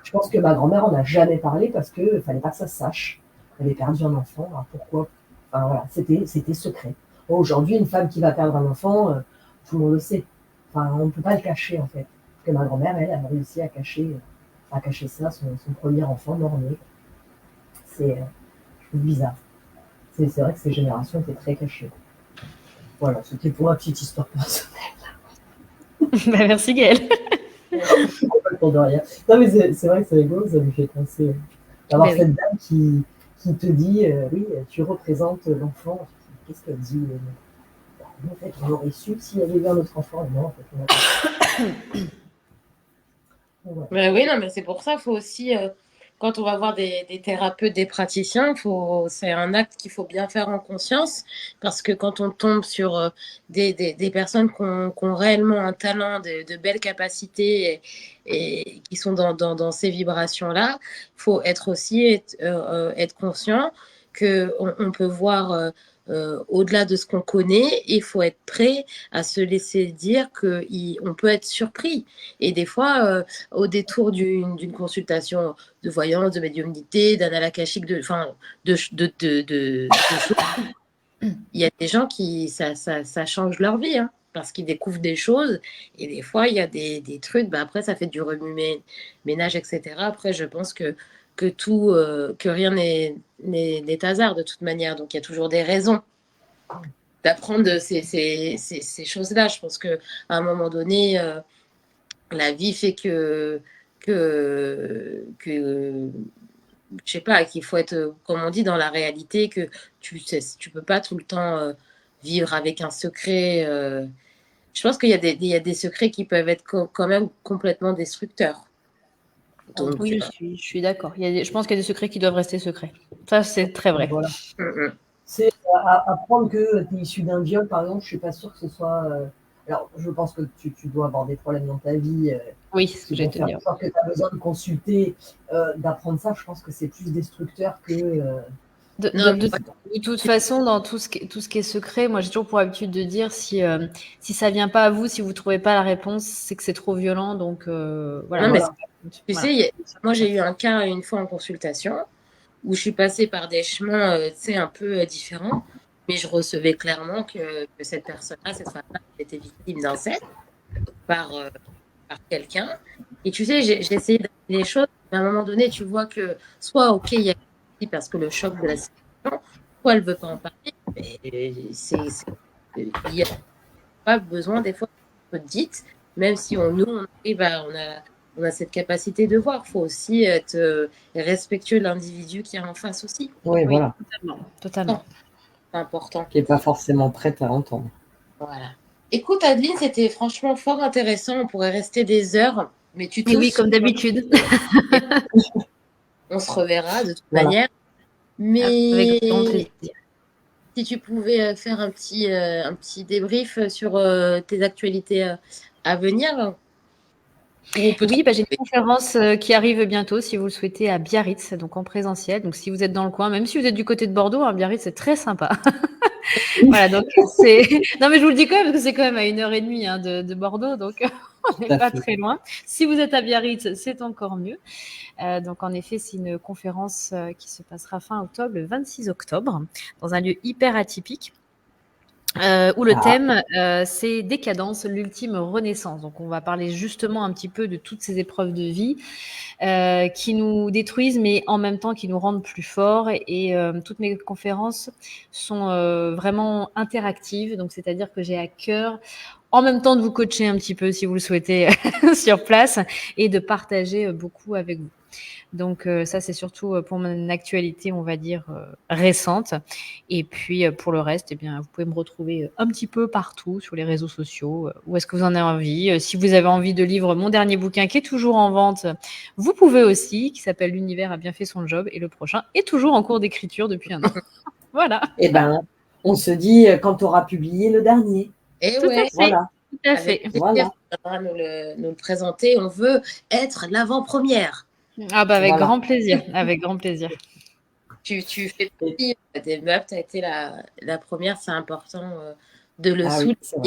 Je pense que ma grand-mère en a jamais parlé parce qu'il ne fallait pas que ça se sache. Elle avait perdu un enfant. Alors pourquoi. Enfin voilà, c'était secret. Bon, aujourd'hui, une femme qui va perdre un enfant, tout le monde le sait. Enfin, on ne peut pas le cacher en fait. Parce que ma grand-mère, elle a réussi à cacher ça, son premier enfant mort-né. C'est bizarre. C'est vrai que ces générations étaient très cachées. Voilà, c'était pour ma petite histoire personnelle. Bah, merci Gaëlle. Complètement de rien. Non, mais c'est vrai que c'est rigolo, ça me fait penser d'avoir Ben oui. cette dame qui te dit, oui, tu représentes l'enfant. Qu'est-ce qu'elle dit en fait, on aurait su s'il y avait eu un autre enfant. Non, en fait, on a pas. Ouais. Mais oui, non, mais c'est pour ça, faut aussi, quand on va voir des thérapeutes, des praticiens, c'est un acte qu'il faut bien faire en conscience, parce que quand on tombe sur des personnes qui ont réellement un talent, de belles capacités et qui sont dans ces vibrations-là, faut être aussi être conscient qu'on on peut voir au-delà de ce qu'on connaît, il faut être prêt à se laisser dire qu'on peut être surpris. Et des fois, au détour d'une consultation de voyance, de médiumnité, d'annales akashiques, enfin, de choses. Il y a des gens qui, ça change leur vie, hein, parce qu'ils découvrent des choses. Et des fois, il y a des trucs, bah, après, ça fait du remue-ménage, etc. Après, je pense que rien n'est hasard de toute manière. Donc, il y a toujours des raisons d'apprendre de ces choses-là. Je pense qu'à un moment donné, la vie fait que je sais pas, qu'il faut être, comme on dit, dans la réalité, que tu peux pas tout le temps vivre avec un secret. Je pense il y a des secrets qui peuvent être quand même complètement destructeurs. Donc, Oui, je suis d'accord. Je pense qu'il y a des secrets qui doivent rester secrets. Ça, c'est très vrai. Voilà. mm. C'est apprendre que tu es issu d'un viol, par exemple, je suis pas sûre que ce soit. Alors, je pense que tu dois avoir des problèmes dans ta vie. Oui, c'est ce que C'est j'allais pour te faire dire. en sorte que tu as besoin de consulter, d'apprendre ça. Je pense que c'est plus destructeur que. Non, De toute façon, dans tout ce qui est secret, moi j'ai toujours pour habitude de dire si ça vient pas à vous, si vous trouvez pas la réponse, c'est que c'est trop violent. Donc voilà. non, mais Voilà. tu sais, moi j'ai eu un cas une fois en consultation où je suis passée par des chemins, tu sais, un peu différents, mais je recevais clairement que cette personne-là, cette femme-là, était victime d'inceste par, par quelqu'un. Et tu sais, j'ai essayé d'amener les choses, mais à un moment donné, tu vois que soit, ok, il y a parce que le choc de la situation, soit elle veut pas en parler, mais il n'y a pas besoin des fois d'être dite, même si nous, on arrive on a cette capacité de voir. Il faut aussi être respectueux de l'individu qui est en face aussi. Oui, Oui, voilà. totalement. C'est important. Qui n'est pas forcément prête à entendre. Voilà. Écoute, Adeline, c'était franchement fort intéressant. On pourrait rester des heures, mais tu Et oui, tousses. comme d'habitude. On se reverra de toute Voilà. manière. Avec grand Mais plaisir. si tu pouvais faire un petit débrief sur tes actualités à venir, où on peut te Oui, j'ai une retrouver. conférence qui arrive bientôt, si vous le souhaitez, à Biarritz, donc en présentiel. Donc si vous êtes dans le coin, même si vous êtes du côté de Bordeaux, hein, Biarritz, c'est très sympa. Voilà, donc c'est. Non, mais je vous le dis quand même, parce que c'est quand même à 1h30 hein, de Bordeaux, donc on n'est pas très loin. Si vous êtes à Biarritz, c'est encore mieux. Donc en effet, c'est une conférence qui se passera fin octobre, le 26 octobre, dans un lieu hyper atypique. Où le thème, c'est décadence, l'ultime renaissance. Donc on va parler justement un petit peu de toutes ces épreuves de vie qui nous détruisent, mais en même temps qui nous rendent plus forts. Et toutes mes conférences sont vraiment interactives, donc c'est-à-dire que j'ai à cœur en même temps de vous coacher un petit peu si vous le souhaitez sur place et de partager beaucoup avec vous. Donc ça, c'est surtout pour mon actualité, on va dire, récente. Et puis pour le reste, eh bien, vous pouvez me retrouver un petit peu partout sur les réseaux sociaux. Où est-ce que vous en avez envie Si vous avez envie de lire mon dernier bouquin qui est toujours en vente, vous pouvez aussi, qui s'appelle L'univers a bien fait son job. Et le prochain est toujours en cours d'écriture depuis 1 an. Voilà. Eh ben, on se dit quand tu auras publié le dernier. Et Tout à ouais, fait. Voilà. Tout à avec fait. plaisir, Voilà. tu viendras nous le présenter. On veut être l'avant-première. Ah bah avec Voilà. grand plaisir. Avec grand plaisir. Tu fais partie des meufs, tu as été la première, c'est important de le Ah oui, c'est vrai.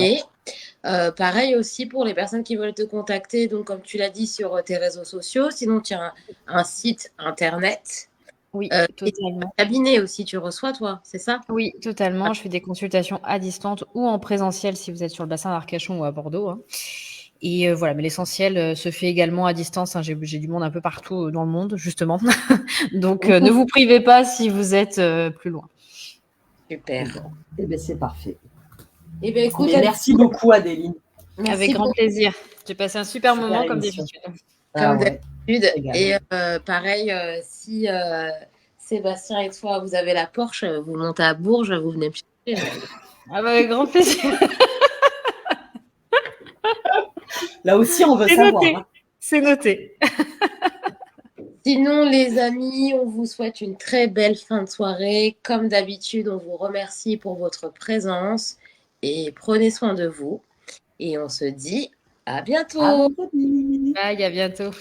souligner. Pareil aussi pour les personnes qui veulent te contacter, donc comme tu l'as dit sur tes réseaux sociaux, sinon tu as un site internet. Oui, Et un totalement. cabinet aussi, tu reçois toi, c'est ça? Oui, totalement. Je fais des consultations à distance ou en présentiel si vous êtes sur le bassin d'Arcachon ou à Bordeaux. Hein. Et voilà, mais l'essentiel se fait également à distance. Hein. J'ai du monde un peu partout dans le monde, justement. Donc, ne vous privez pas si vous êtes plus loin. Super. Eh ben, c'est parfait. Eh bien, écoute, merci beaucoup, Adéline. Merci avec grand plaisir. J'ai passé un super moment comme émission. d'habitude. Comme ouais. d'habitude. Et pareil, si Sébastien et toi, vous avez la Porsche, vous montez à Bourges, vous venez me chercher. Ah bah, avec grand plaisir. Là aussi, on veut savoir. Noté. Hein. C'est noté. Sinon, les amis, on vous souhaite une très belle fin de soirée. Comme d'habitude, on vous remercie pour votre présence et prenez soin de vous. Et on se dit à bientôt. Bye, à bientôt.